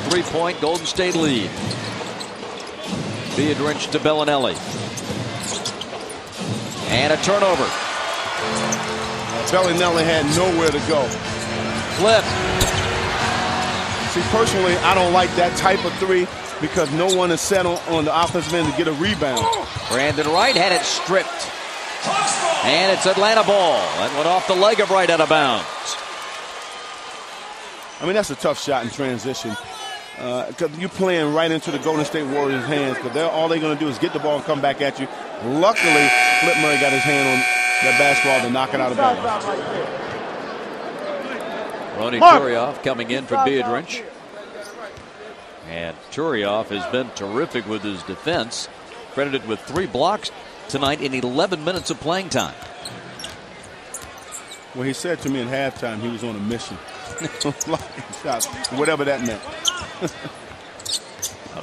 3-point Golden State lead. Biedrins to Belinelli. And a turnover. Belinelli had nowhere to go. Flip. See, personally, I don't like that type of 3 because no one is set on the offensive end to get a rebound. Brandon Wright had it stripped. And it's Atlanta ball. That went off the leg of Wright out of bounds. I mean, that's a tough shot in transition. Because you're playing right into the Golden State Warriors' hands, because all they're going to do is get the ball and come back at you. Luckily, Flip Murray got his hand on that basketball to knock it out of bounds. Ronnie Turioff coming in for Biedrins. And Turioff has been terrific with his defense, credited with 3 blocks tonight in 11 minutes of playing time. Well, he said to me at halftime he was on a mission. Whatever that meant.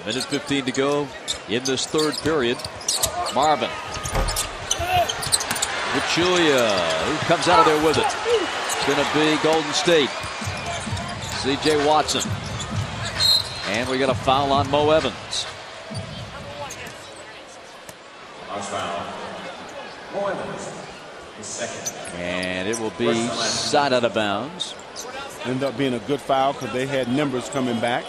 1:15 to go in this third period. Marvin. Pachulia, who comes out of there with it. It's going to be Golden State. C.J. Watson. And we got a foul on Mo Evans. Mo Evans, the second. And it will be side out of bounds. Ended up being a good foul because they had numbers coming back.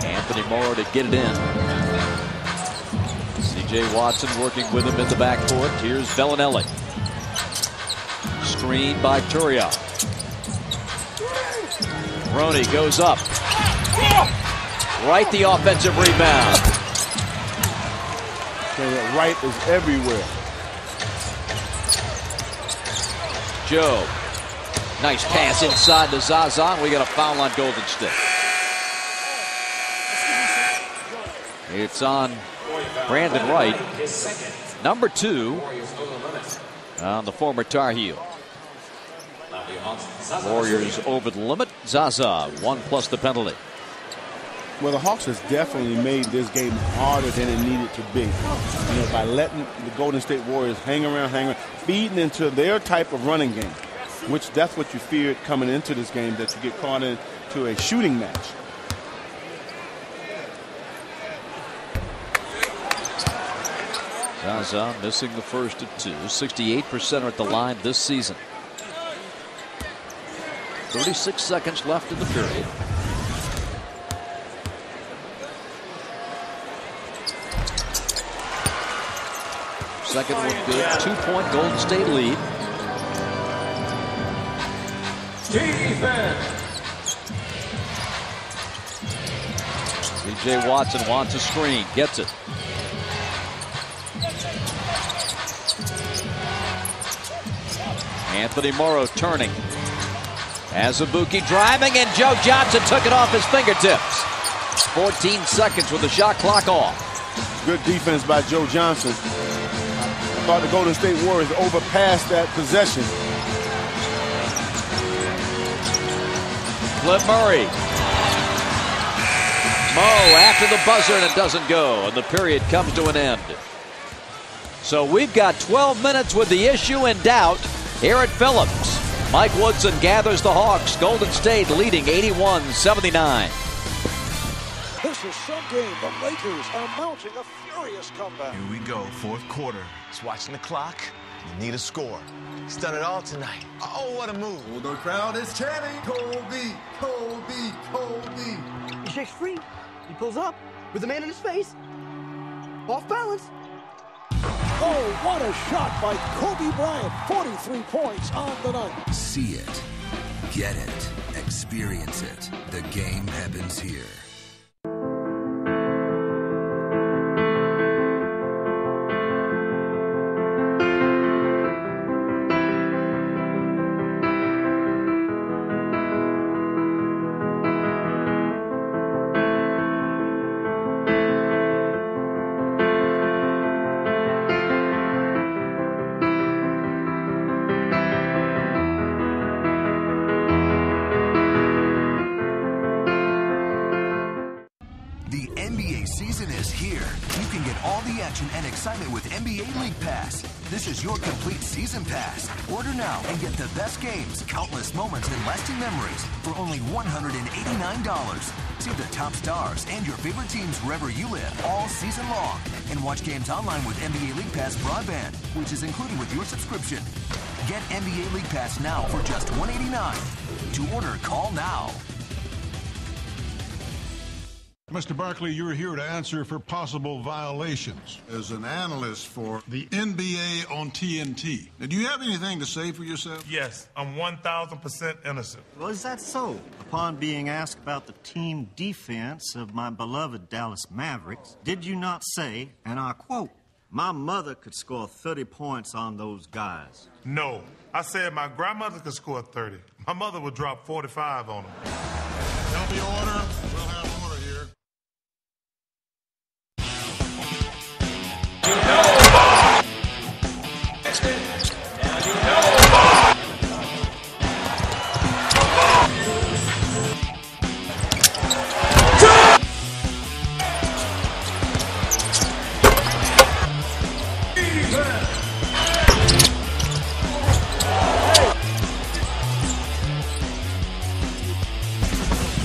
Anthony Morrow to get it in. C.J. Watson working with him in the backcourt. Here's Belinelli. Screened by Turioff. Roney goes up. Wright the offensive rebound. Wright is everywhere. Joe. Nice pass inside to Zaza. And we got a foul on Golden State. It's on Brandon Wright. Number 2 on the former Tar Heel. Warriors over the limit. Zaza, 1 plus the penalty. Well, the Hawks has definitely made this game harder than it needed to be. By letting the Golden State Warriors hang around, feeding into their type of running game, which that's what you feared coming into this game, that you get caught into a shooting match. Zaza missing the first of two. 68% are at the line this season. 36 seconds left in the period. Second one good. 2-point Golden State lead. Defense. B.J. Watson wants a screen. Gets it. Anthony Morrow turning. Azubuike driving, and Joe Johnson took it off his fingertips. 14 seconds with the shot clock off. Good defense by Joe Johnson. I thought the Golden State Warriors overpassed that possession. Flip Murray. Mo after the buzzer, and it doesn't go, and the period comes to an end. So we've got 12 minutes with the issue in doubt here at Phillips. Mike Woodson gathers the Hawks. Golden State leading 81-79. This is some game. The Lakers are mounting a furious comeback. Here we go, fourth quarter. Just watching the clock. You need a score. He's done it all tonight. Oh, what a move. Well, the crowd is chanting, Kobe, Kobe, Kobe. He shakes free. He pulls up with the man in his face. Off balance. Oh, what a shot by Kobe Bryant. 43 points on the night. See it, get it, experience it. The game happens here. And excitement with NBA League Pass. This is your complete season pass. Order now and get the best games, countless moments, and lasting memories for only $189. See the top stars and your favorite teams wherever you live all season long. And watch games online with NBA League Pass broadband, which is included with your subscription. Get NBA League Pass now for just $189. To order, call now. Mr. Barkley, you're here to answer for possible violations. As an analyst for the NBA on TNT, do you have anything to say for yourself? Yes, I'm 1,000% innocent. Well, is that so? Upon being asked about the team defense of my beloved Dallas Mavericks, did you not say, and I quote, my mother could score 30 points on those guys? No, I said my grandmother could score 30. My mother would drop 45 on them. There'll be order. We'll have order here.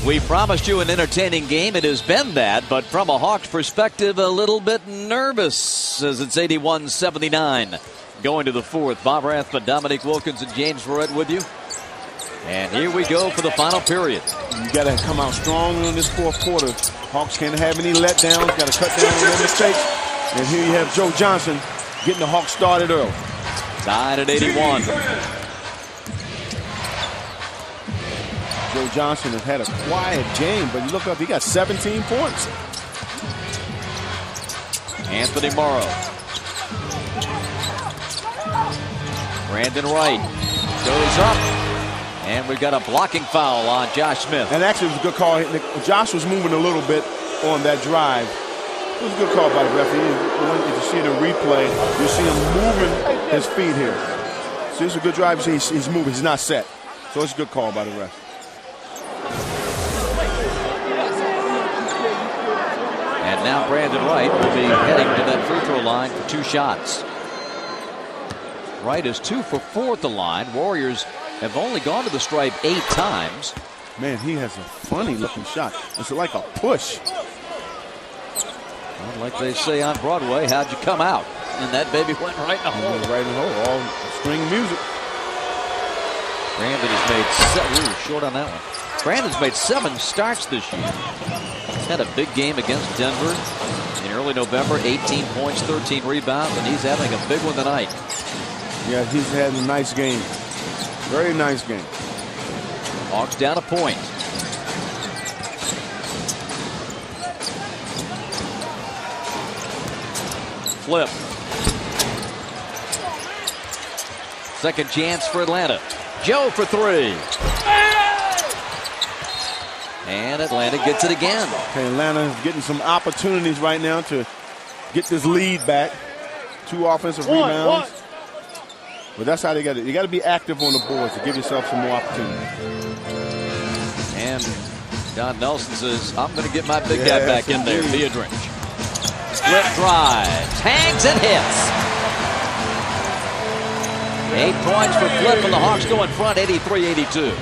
We promised you an entertaining game. It has been that, but from a Hawks perspective, a little bit nervous as it's 81-79. Going to the fourth. Bob Rathman, Dominique Wilkins, and James Verrett with you. And here we go for the final period. You got to come out strong in this fourth quarter. Hawks can't have any letdowns. Got to cut down on their mistakes. And here you have Joe Johnson getting the Hawks started early. Tied at 81. Joe Johnson has had a quiet game, but you look up, he got 17 points. Anthony Morrow. Brandon Wright goes up, and we've got a blocking foul on Josh Smith. And actually, it was a good call. Josh was moving a little bit on that drive. It was a good call by the referee. If you see the replay, you see him moving his feet here. So it's a good drive. He's moving. He's not set. So it's a good call by the ref. And now Brandon Wright will be heading to that free throw line for two shots. Wright is 2 for 4 at the line. Warriors have only gone to the stripe 8 times. Man, he has a funny looking shot. It's like a push. Well, like they say on Broadway, how'd you come out? and that baby went right in the hole. Right in the hole. All string music. Brandon has made 7. Ooh, short on that one. Brandon's made 7 starts this year. He's had a big game against Denver in early November. 18 points, 13 rebounds, and he's having a big one tonight. Yeah, he's had a nice game. Very nice game. Hawks down a point. Flip. Second chance for Atlanta. Joe for 3. And Atlanta gets it again. Okay, Atlanta is getting some opportunities right now to get this lead back. 2 offensive rebounds. But that's how they got it. You got to be active on the boards to give yourself some more opportunity. And Don Nelson says, I'm going to get my big guy back in there. Biedrins. Flip drives, hangs and hits. 8 points for Flip, and the Hawks go in front, 83-82.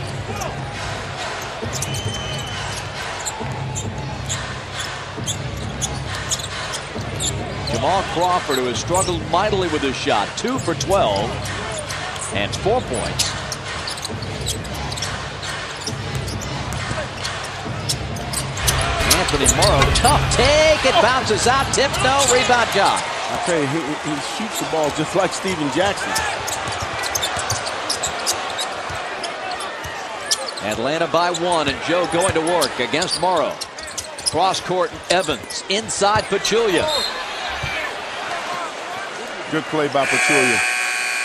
Jamal Crawford, who has struggled mightily with his shot, 2 for 12 and 4 points. Anthony Morrow, tough take, it bounces out, tipped, no, rebound job. I tell you, he shoots the ball just like Steven Jackson. Atlanta by 1, and Joe going to work against Morrow. Cross court, Evans, inside Pachulia. Good play by Pachulia.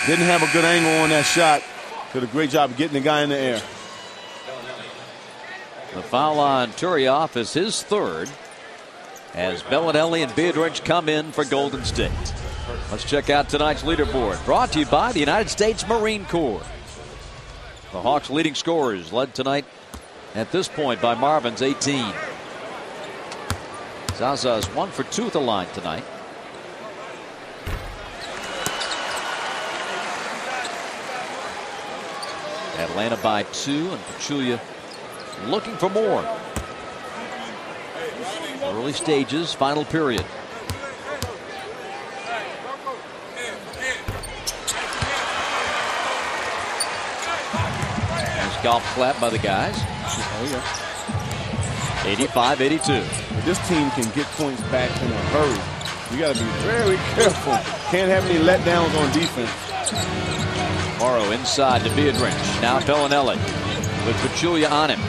Didn't have a good angle on that shot. Did a great job of getting the guy in the air. The foul on Turioff is his 3rd as Belinelli and Biedrins come in for Golden State. Let's check out tonight's leaderboard, brought to you by the United States Marine Corps. The Hawks' leading scorers led tonight at this point by Marvin's 18. Zaza's 1 for 2 at the line tonight. Atlanta by 2, and Pachulia looking for more. Early stages, final period. Nice golf clap by the guys. Oh, yeah. 85-82. This team can get points back in a hurry. You got to be very careful. Can't have any letdowns on defense. Morrow inside to Biedrins. Now Belinelli with Pachulia on him.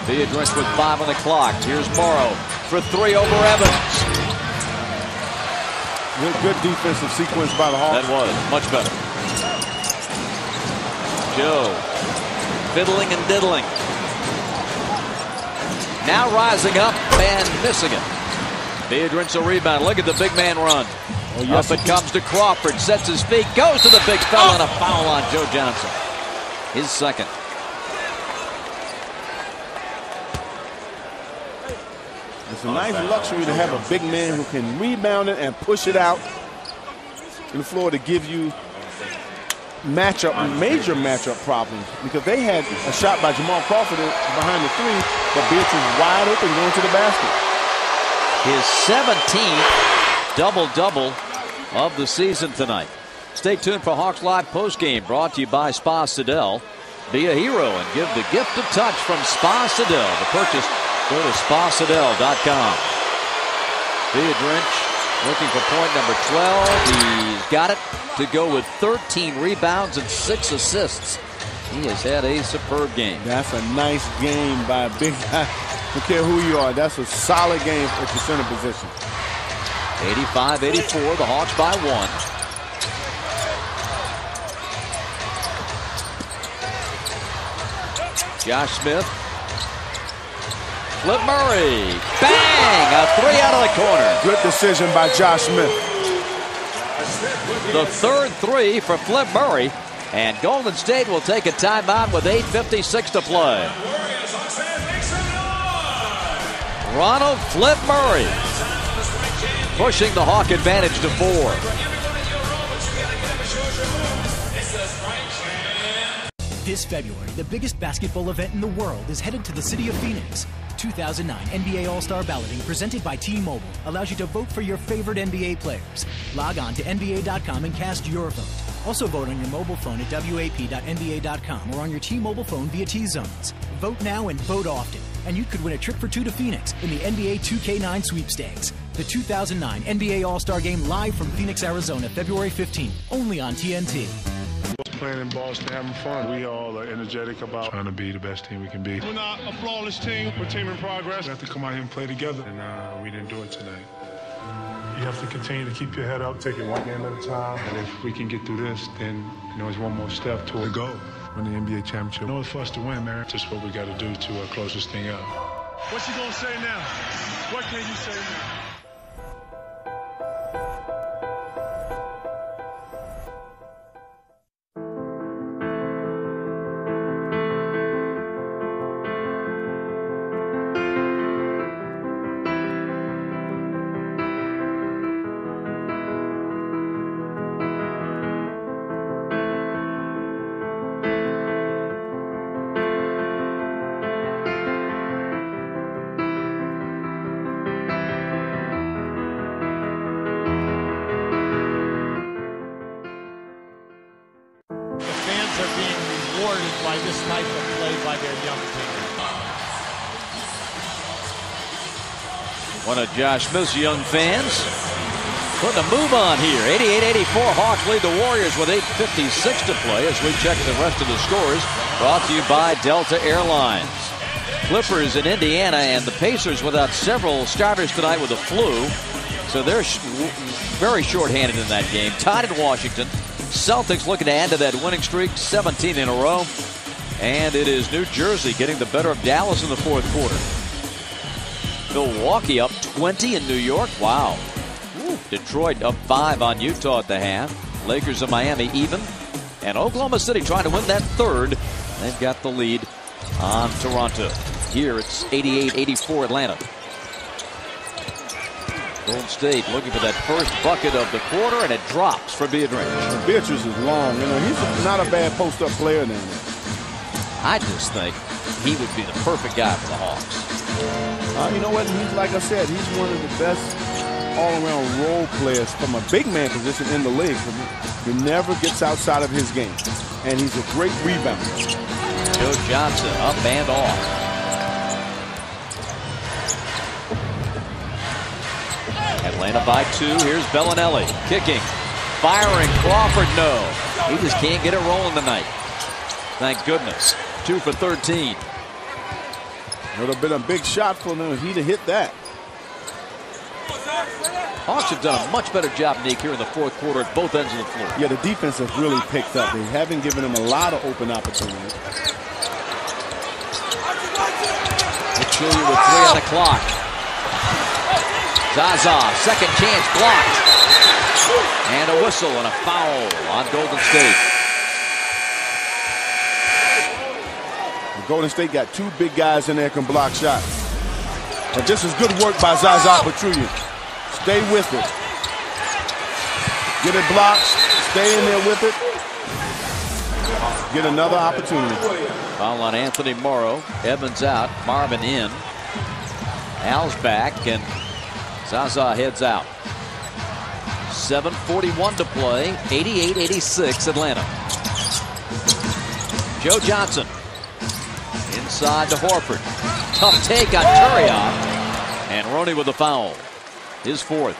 Biedrins with 5 on the clock. Here's Morrow for 3 over Evans. Good defensive sequence by the Hawks. That was much better. Joe fiddling and diddling. Now rising up and missing it. Biedrins a rebound. Look at the big man run. Oh, yes, up it comes to Crawford. Sets his feet. Goes to the big fella and a foul on Joe Johnson. His 2nd. It's a nice luxury to have a big man who can rebound it and push it out to the floor to give you major matchup problems, because they had a shot by Jamal Crawford behind the 3, but Biedrins wide open going to the basket. His 17th double-double of the season tonight. Stay tuned for Hawks Live postgame, brought to you by Spa Sidel. Be a hero and give the gift of touch from Spa Sidel. To purchase, go to spasidel.com. Biedrins looking for point number 12. He's got it to go with 13 rebounds and 6 assists. He has had a superb game. That's a nice game by a big guy. I don't care who you are. That's a solid game at the center position. 85-84, the Hawks by 1. Josh Smith. Flip Murray. Bang! A 3 out of the corner. Good decision by Josh Smith. The 3rd 3 for Flip Murray. And Golden State will take a timeout with 8:56 to play. Ronald Flip Murray pushing the Hawk advantage to 4. This February, the biggest basketball event in the world is headed to the city of Phoenix. 2009 NBA All-Star Balloting presented by T-Mobile allows you to vote for your favorite NBA players. Log on to NBA.com and cast your vote. Also vote on your mobile phone at WAP.NBA.com or on your T-Mobile phone via T-Zones. Vote now and vote often, and you could win a trip for two to Phoenix in the NBA 2K9 sweepstakes. The 2009 NBA All-Star Game live from Phoenix, Arizona, February 15th, only on TNT. Playing in Boston, having fun. We all are energetic about trying to be the best team we can be. We're not a flawless team. We're a team in progress. We have to come out here and play together, and we didn't do it tonight. You have to continue to keep your head up, take it one game at a time. And if we can get through this, then it's one more step toward the goal. Win the NBA championship. In order for us to win, man, just what we got to do to close this thing out. What you gonna say now? What can you say now? By this type of play by their young team. One of Josh Smith's young fans putting a move on here. 88-84, Hawks lead the Warriors with 8:56 to play as we check the rest of the scores. Brought to you by Delta Airlines. Clippers in Indiana and the Pacers without several starters tonight with the flu. So they're very short-handed in that game. Tied in Washington. Celtics looking to add to that winning streak, 17 in a row. And it is New Jersey getting the better of Dallas in the fourth quarter. Milwaukee up 20 in New York. Wow. Detroit up 5 on Utah at the half. Lakers and Miami even. And Oklahoma City trying to win that third. They've got the lead on Toronto. Here it's 88-84 Atlanta. Golden State looking for that first bucket of the quarter, and it drops for Biedrins. Beatrice is long. He's not a bad post-up player now. I just think he would be the perfect guy for the Hawks. You know what? He's, like I said, he's one of the best all-around role players from a big man position in the league. He never gets outside of his game, and he's a great rebounder. Joe Johnson up and off. Atlanta by 2. Here's Belinelli kicking, firing. Crawford, no. He just can't get it rolling tonight. Thank goodness. 2 for 13. Would have been a big shot for them if he'd have hit that. Hawks have done a much better job, Nick, here in the fourth quarter at both ends of the floor. Yeah, the defense has really picked up. They haven't given them a lot of open opportunities. Pachulia with 3 on the clock. Zaza, second chance blocked. And a whistle and a foul on Golden State. Golden State got 2 big guys in there who can block shots. But this is good work by Zaza Pachulia. Stay with it. Get it blocked. Stay in there with it. Get another opportunity. Foul on Anthony Morrow. Evans out. Marvin in. Al's back and Zaza heads out. 7:41 to play. 88-86 Atlanta. Joe Johnson. Inside to Horford. Tough take on Turiaf. And Roney with the foul. His 4th.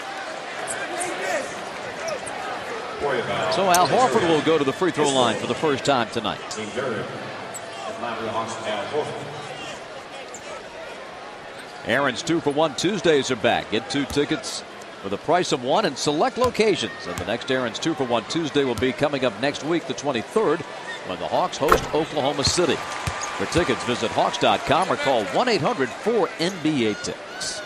So Al Horford will go to the free throw line for the first time tonight. Aaron's 2 for 1 Tuesdays are back. Get 2 tickets for the price of 1 in select locations. And the next Aaron's 2 for 1 Tuesday will be coming up next week, the 23rd, when the Hawks host Oklahoma City. For tickets, visit Hawks.com or call 1-800-4NBA-TICKS.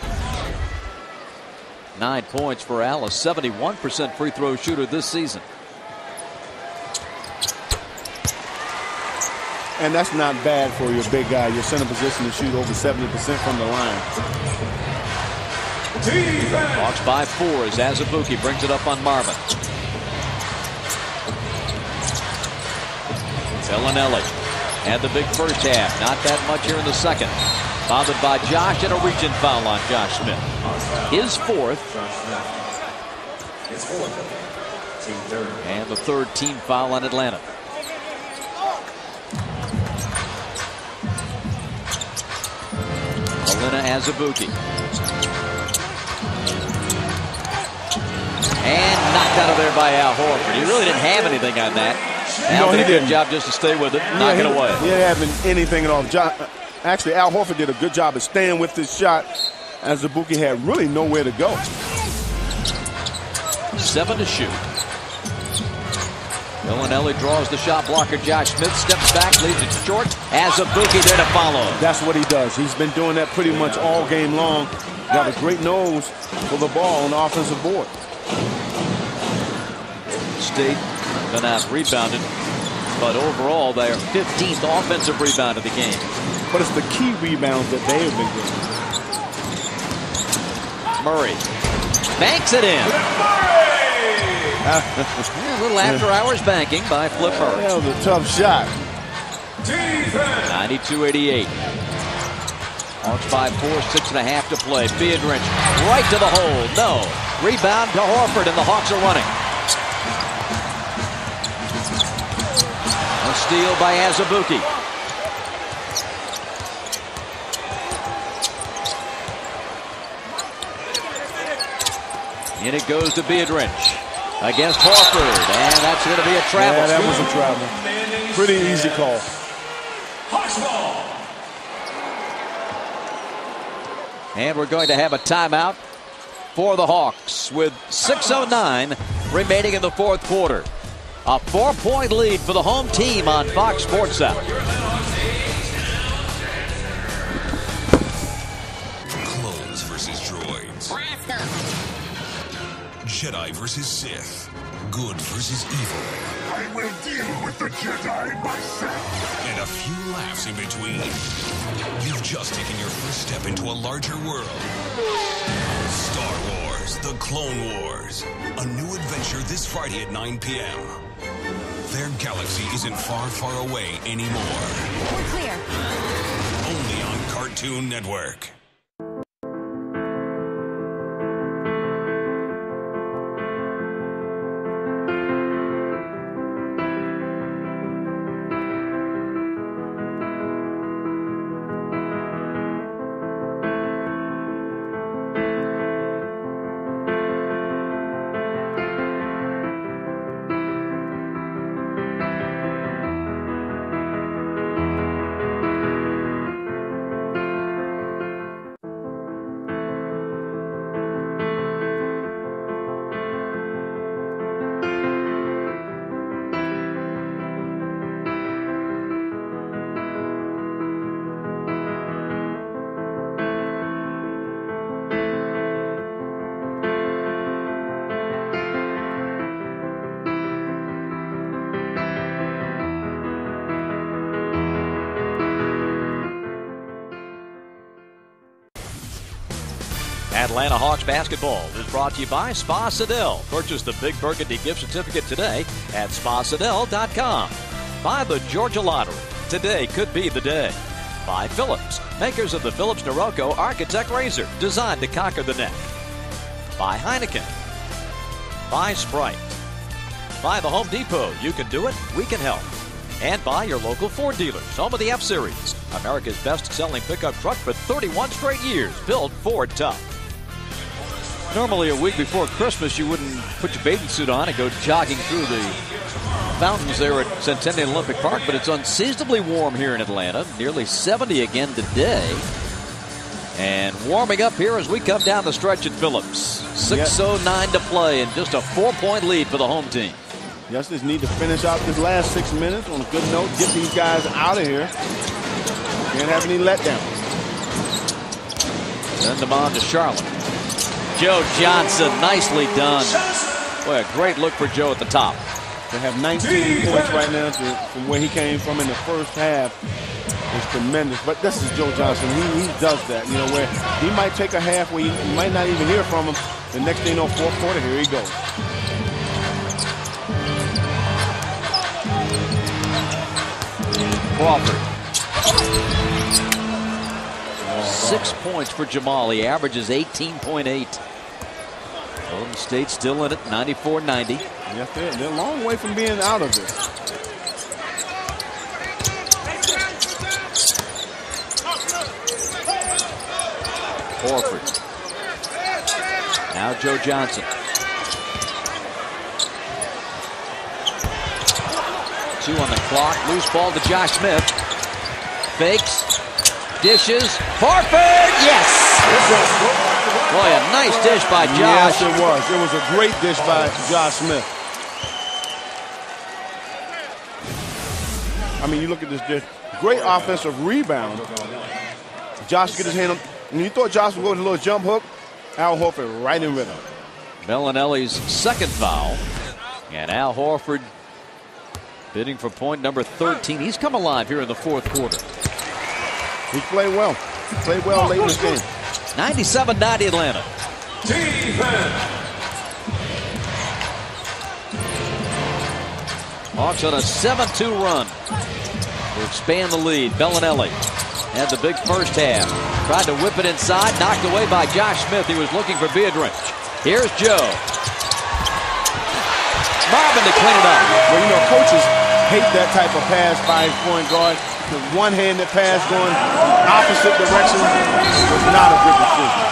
9 points for Al, a 71% free throw shooter this season. And that's not bad for your big guy. Your center position to shoot over 70% from the line. Hawks by 4 as Azubuike brings it up on Marvin. Belinelli And the big first half. Not that much here in the second. Bothered by Josh and a reach-in foul on Josh Smith. His fourth. And the third team foul on Atlanta. Azubuike. And knocked out of there by Al Horford. He really didn't have anything on that. Al did a good job just to stay with it, knock it away. He didn't have anything at all. Actually, Al Horford did a good job of staying with this shot. Azubuike had really nowhere to go. 7 to shoot. Belinelli draws the shot blocker. Josh Smith steps back, leaves it short. Azubuike there to follow. That's what he does. He's been doing that pretty much all game long. Got a great nose for the ball on the offensive board. State been out rebounded, but overall they are 15th offensive rebound of the game. But it's the key rebounds that they have been getting. Murray banks it in. A little after hours banking by Flip Murray. That was a tough shot. 92-88. Hawks by 4, 6.5 to play. Biedrins right to the hole. No. Rebound to Horford, and the Hawks are running. A steal by Azubuike. And it goes to Biedrins against Horford, and that's going to be a travel. Yeah, that was a travel. Pretty easy call. And we're going to have a timeout for the Hawks with 6:09 remaining in the fourth quarter. A 4-point lead for the home team on Fox Sports South. Clones versus droids. Jedi versus Sith. Good versus evil. I will deal with the Jedi myself. And a few laughs in between. You've just taken your first step into a larger world. Star Wars, The Clone Wars. A new adventure this Friday at 9 p.m. Their galaxy isn't far, far away anymore. We're clear. Only on Cartoon Network. Atlanta Hawks basketball is brought to you by Spa Sedell. Purchase the Big Burgundy gift certificate today at spasedell.com. By the Georgia Lottery. Today could be the day. By Phillips, makers of the Phillips Norelco Architect Razor, designed to conquer the neck. By Heineken. By Sprite. By the Home Depot. You can do it, we can help. And by your local Ford dealers, home of the F-Series, America's best-selling pickup truck for 31 straight years, built Ford tough. Normally a week before Christmas, you wouldn't put your bathing suit on and go jogging through the fountains there at Centennial Olympic Park, but it's unseasonably warm here in Atlanta, nearly 70 again today. And warming up here as we come down the stretch at Phillips. 6:09 to play and just a 4-point lead for the home team. Just need to finish out this last 6 minutes on a good note, get these guys out of here. Can't have any letdown. Send them on to Charlotte. Joe Johnson, nicely done. Boy, a great look for Joe at the top. To have 19 points right now from where he came from in the first half is tremendous. But this is Joe Johnson. He does that, you know, where he might take a half where you might not even hear from him. The next thing you know, fourth quarter, here he goes. Crawford. 6 points for Jamal. He averages 18.8. Golden State still in it, 94-90. Yes, they're a long way from being out of this. Horford. Now Joe Johnson. 2 on the clock. Loose ball to Josh Smith. Fakes. Dishes. Horford. Yes. Boy, a nice dish by Josh. Yes, it was. It was a great dish by Josh Smith. I mean, you look at this dish. Great offensive rebound. Josh get his hand up. And you thought Josh would go with a little jump hook. Al Horford right in rhythm. Belinelli's second foul. And Al Horford bidding for point number 13. He's come alive here in the fourth quarter. He played well. He played well late in the game. 97-90 Atlanta. Hawks on a 7-2 run to expand the lead. Belinelli had the big first half. Tried to whip it inside, knocked away by Josh Smith. He was looking for Biedrins. Here's Joe. Marvin to clean it up. Well, you know, coaches hate that type of pass by his point guard. The one-handed pass going opposite direction was not a good decision.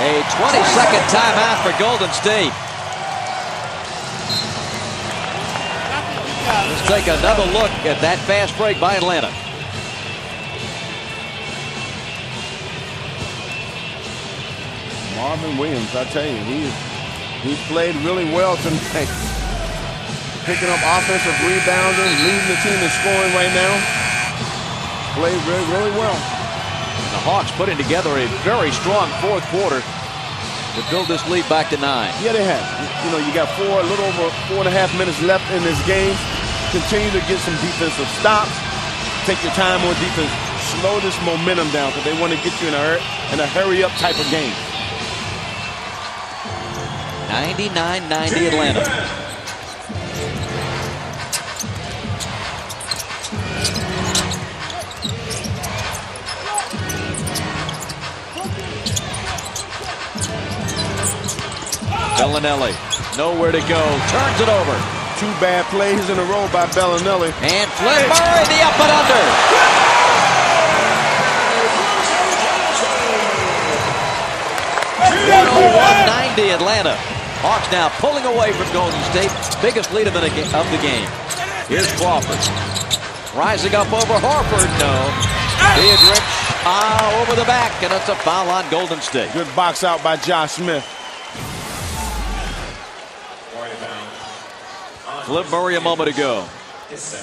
A 20-second timeout for Golden State. Let's take another look at that fast break by Atlanta. Marvin Williams, I tell you, he's played really well tonight. Picking up offensive rebounding, leading the team in scoring right now. Played really, really well. And the Hawks putting together a very strong fourth quarter to build this lead back to 9. Yeah, they have. You know, you got a little over 4.5 minutes left in this game. Continue to get some defensive stops. Take your time on defense. Slow this momentum down because they want to get you in a hurry-up type of game. 99-90 Atlanta. Belinelli, nowhere to go, turns it over. 2 bad plays in a row by Belinelli. And Flip Murray, the up and under. 101-90 Atlanta. Hawks now pulling away from Golden State. Biggest lead of the game. Here's Crawford. Rising up over Horford. No. Biedrins over the back, and it's a foul on Golden State. Good box out by Josh Smith. Flip Murray a moment ago.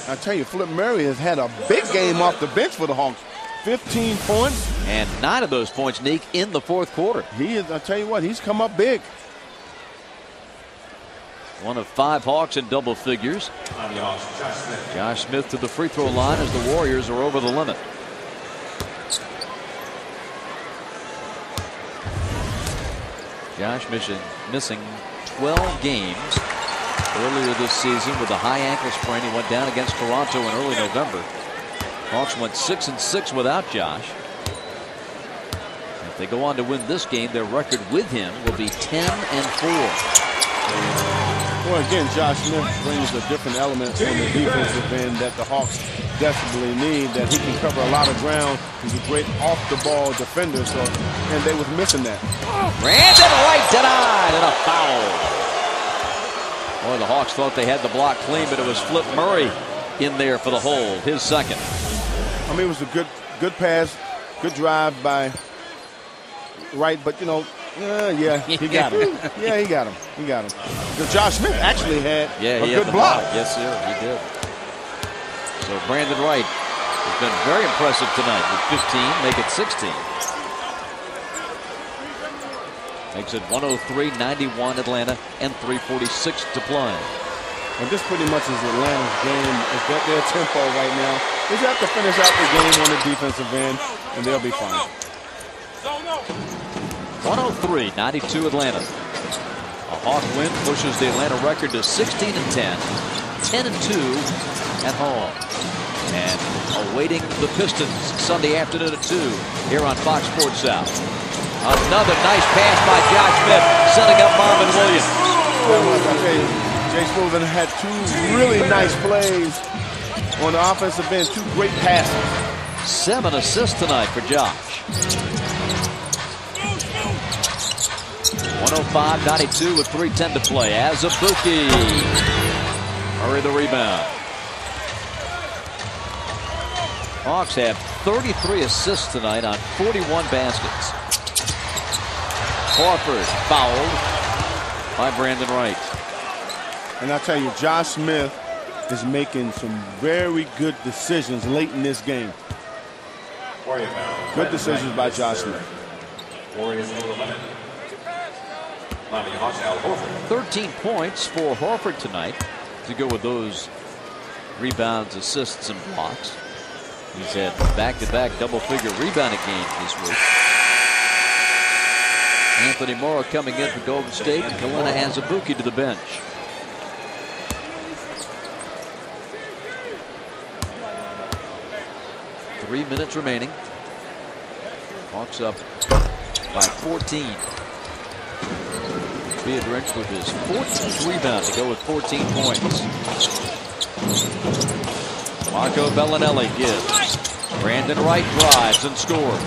I tell you, Flip Murray has had a big game off the bench for the Hawks. 15 points. And 9 of those points, Neek, in the fourth quarter. He is, I tell you what, he's come up big. One of 5 Hawks in double figures. Josh Smith to the free throw line as the Warriors are over the limit. Josh missing 12 games earlier this season with a high ankle sprain. He went down against Toronto in early November. Hawks went 6-6 without Josh. If they go on to win this game, their record with him will be 10-4. Well, again, Josh Smith brings a different element on the defensive end that the Hawks desperately need, that he can cover a lot of ground. He's a great off-the-ball defender, so, and they was missing that. Brandon Wright denied and a foul. Boy, the Hawks thought they had the block clean, but it was Flip Murray in there for the hold, his second. I mean, it was a good pass, good drive by Wright, but, you know, yeah, he got him. Yeah, he got him. He got him. Because Josh Smith actually had a good block. Yes, sir, he did. So Brandon Wright has been very impressive tonight with 15, make it 16. Makes it 103-91 Atlanta and 3:46 to play. And this pretty much is Atlanta's game. Is that their tempo right now? They just have to finish out the game on the defensive end, and they'll be fine. 103-92 Atlanta. A Hawk win pushes the Atlanta record to 16-10, 10-2 at home. And awaiting the Pistons Sunday afternoon at 2 here on Fox Sports South. Another nice pass by Josh Smith, setting up Marvin Williams. Jay Smoothman had 2 really nice plays on the offensive end, 2 great passes. 7 assists tonight for Josh. 105-92 with 3:10 to play. Azubuike. Hurry the rebound. Hawks have 33 assists tonight on 41 baskets. Horford fouled by Brandon Wright. And I'll tell you, Josh Smith is making some very good decisions late in this game. Good decisions by Josh Smith. 13 points for Horford tonight to go with those rebounds, assists, and blocks. He's had back-to-back double-figure rebounding games this week. Anthony Morrow coming in for Golden State, and Kalina Azubuike to the bench. Three minutes remaining. Hawks up by 14. Biedrins with his 14th rebound to go with 14 points. Marco Belinelli gives. Brandon Wright drives and scores.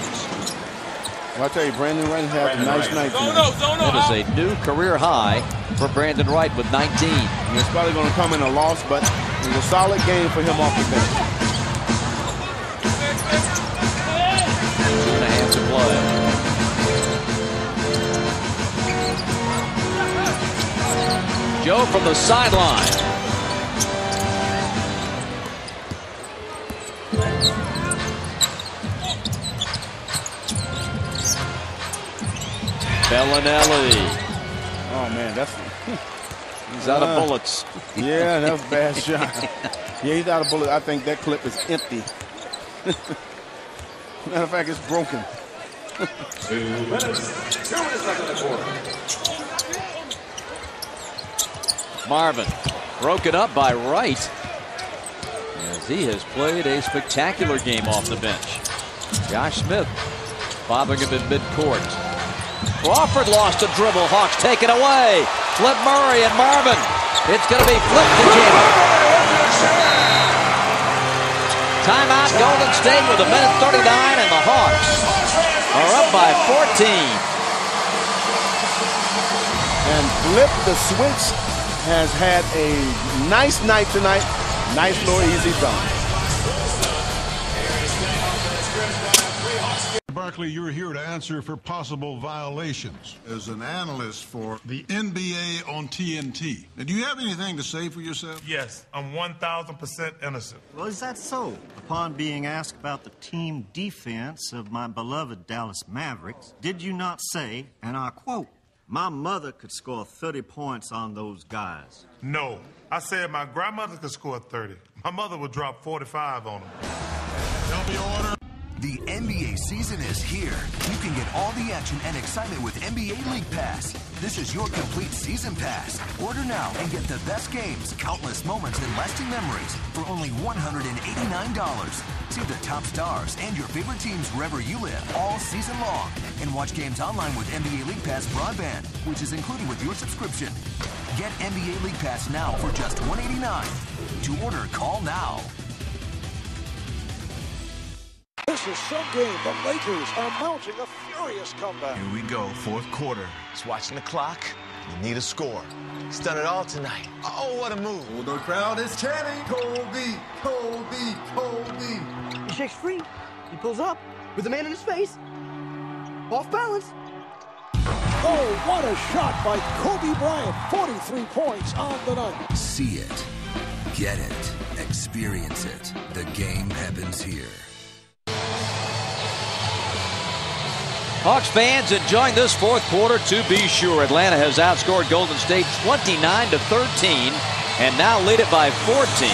Well, I'll tell you, Brandon Wright had a nice night tonight. That is a new career high for Brandon Wright with 19. It's probably going to come in a loss, but it was a solid game for him off the bench. 2.5 to play. Joe from the sideline. Belinelli. Oh man, that's he's out of bullets. Yeah, that was a bad shot. Yeah, he's out of bullets. I think that clip is empty. Matter of fact, it's broken. 2 minutes left in the quarter. Marvin broken up by Wright as he has played a spectacular game off the bench. Josh Smith bothering him in midcourt. Crawford lost a dribble. Hawks take it away. Flip Murray and Marvin. It's going to be flipped to Jim. Timeout Golden State with 1:39 and the Hawks are up by 14. And Flip the Switch has had a nice night tonight. Nice little easy dunk. Barkley, you're here to answer for possible violations. As an analyst for the NBA on TNT, do you have anything to say for yourself? Yes, I'm 1,000% innocent. Well, is that so? Upon being asked about the team defense of my beloved Dallas Mavericks, did you not say, and I quote, "My mother could score 30 points on those guys"? No, I said my grandmother could score 30. My mother would drop 45 on them. There'll be order. The NBA season is here. You can get all the action and excitement with NBA League Pass. This is your complete season pass. Order now and get the best games, countless moments, and lasting memories for only $189. See the top stars and your favorite teams wherever you live all season long. And watch games online with NBA League Pass broadband, which is included with your subscription. Get NBA League Pass now for just $189. To order, call now. This is some game. The Lakers are mounting a furious comeback. Here we go, fourth quarter. It's watching the clock. You need a score. He's done it all tonight. Oh, what a move. Oh, the crowd is chanting, Kobe, Kobe, Kobe. He shakes free. He pulls up with the man in his face. Off balance. Oh, what a shot by Kobe Bryant. 43 points on the night. See it. Get it. Experience it. The game happens here. Hawks fans enjoying this fourth quarter to be sure. Atlanta has outscored Golden State 29-13 and now lead it by 14.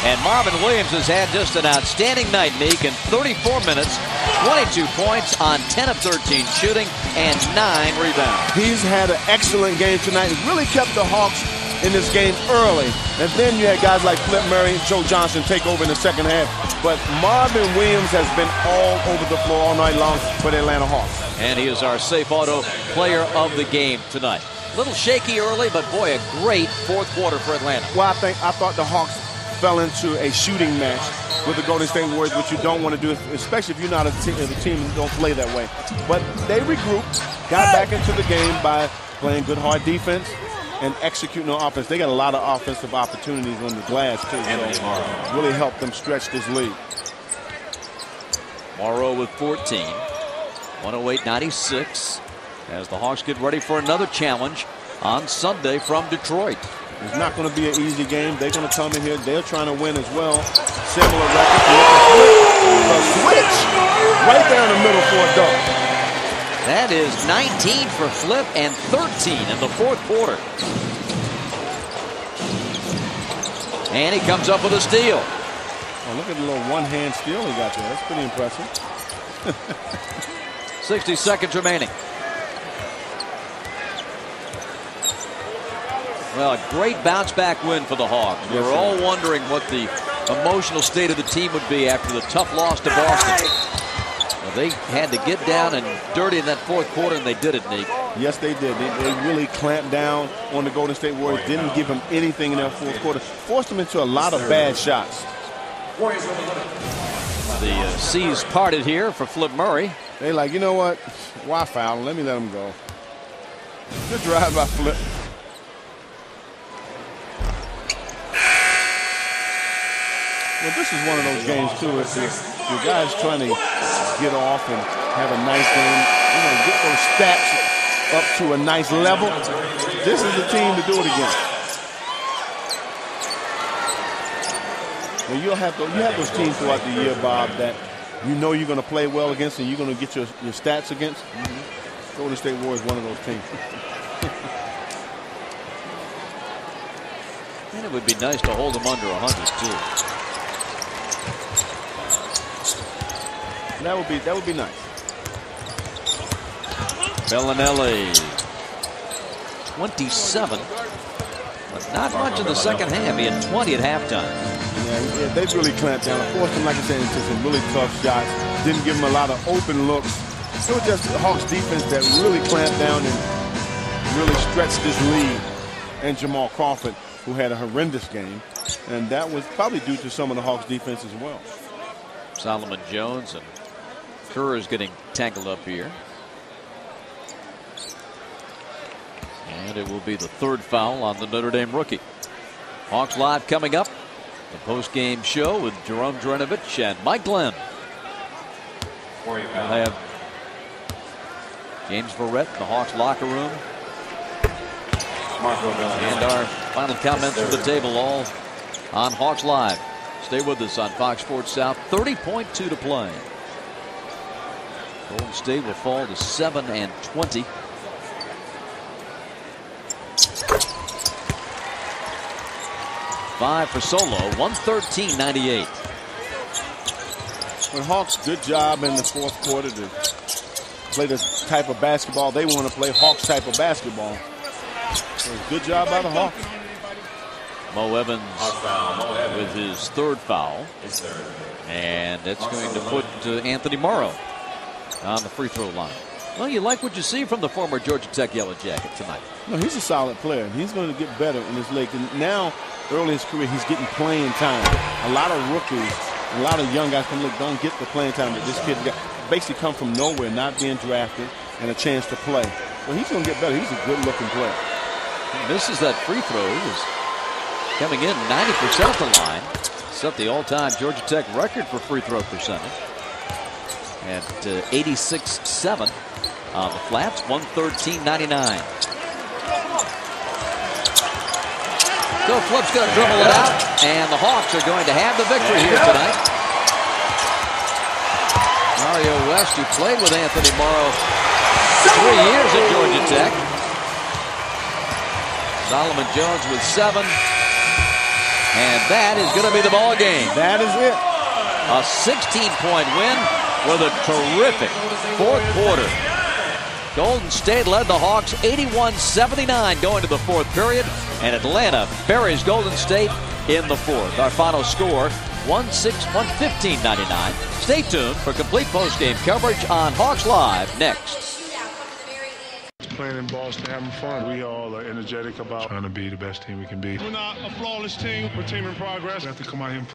And Marvin Williams has had just an outstanding night, Meek, in 34 minutes, 22 points on 10 of 13 shooting and 9 rebounds. He's had an excellent game tonight. He's really kept the Hawks in this game early. And then you had guys like Flip Murray and Joe Johnson take over in the second half. But Marvin Williams has been all over the floor all night long for the Atlanta Hawks. And he is our Safe Auto player of the game tonight. A little shaky early, but boy, a great fourth quarter for Atlanta. Well, I thought the Hawks fell into a shooting match with the Golden State Warriors, which you don't want to do, especially if you're not a team that don't play that way. But they regrouped, got back into the game by playing good hard defense and executing on offense. They got a lot of offensive opportunities on the glass, too. So really helped them stretch this lead. Morrow with 14. 108-96 as the Hawks get ready for another challenge on Sunday from Detroit. It's not going to be an easy game. They're going to come in here. They're trying to win as well. Similar record. A switch right there in the middle for a dunk. That is 19 for Flip and 13 in the fourth quarter. And he comes up with a steal. Oh, look at the little one-hand steal he got there. That's pretty impressive. 60 seconds remaining. Well, a great bounce-back win for the Hawks. We were all wondering what the emotional state of the team would be after the tough loss to Boston. Well, they had to get down and dirty in that fourth quarter, and they did it, Nick. Yes, they did. They really clamped down on the Golden State Warriors. Didn't give them anything in that fourth quarter. Forced them into a lot of bad shots. The seas parted here for Flip Murray. They like, you know what? Why foul? Let me let him go. Good drive by Flip. Well, this is one of those games, too. If the guy's trying to get off and have a nice game, you know, get those stats up to a nice level, this is the team to do it against. Well, you have those teams throughout the year, Bob, that you know you're going to play well against and you're going to get your stats against. Golden State Warriors is one of those teams. And it would be nice to hold them under 100, too. That would be nice. Belinelli, 27, but not much in the second half. He had 20 at halftime. Yeah, they've really clamped down. Forced them, like I said, into some really tough shots. Didn't give them a lot of open looks. It was just the Hawks defense that really clamped down and really stretched this lead. And Jamal Crawford, who had a horrendous game, and that was probably due to some of the Hawks defense as well. Solomon Jones and Kerr is getting tangled up here. And it will be the third foul on the Notre Dame rookie. Hawks Live coming up. The post-game show with Jerome Drenovich and Mike Glenn. We'll have James Verrett in the Hawks locker room. And our final comments from the table all on Hawks Live. Stay with us on Fox Sports South. 30.2 to play. Golden State will fall to 7-20. Five for Solo, 113-98. But Hawks, good job in the fourth quarter to play the type of basketball they want to play, Hawks type of basketball. So good job by the Hawks. Mo Evans with his third foul. And it's going to put Anthony Morrow on the free throw line. Well, you like what you see from the former Georgia Tech Yellow Jacket tonight. No, he's a solid player. He's going to get better in his league. And now, early in his career, he's getting playing time. A lot of rookies, a lot of young guys from the league don't get the playing time that this kid got. Basically come from nowhere, not being drafted, and a chance to play. Well, he's going to get better. He's a good-looking player. He misses that free throw. He was coming in 90% at the line. Set the all-time Georgia Tech record for free throw percentage at 86.7 on the flats, 113.99. So Flip's going to dribble it out, and the Hawks are going to have the victory here tonight. Mario West, who played with Anthony Morrow 3 years at Georgia Tech. Solomon Jones with 7. And that is going to be the ball game. That is it. A 16-point win with a terrific fourth quarter. Golden State led the Hawks 81-79 going to the fourth period. And Atlanta buries Golden State in the fourth. Our final score, 115-99. Stay tuned for complete postgame coverage on Hawks Live next. Playing in Boston, having fun. We all are energetic about trying to be the best team we can be. We're not a flawless team. We're a team in progress. We have to come out here and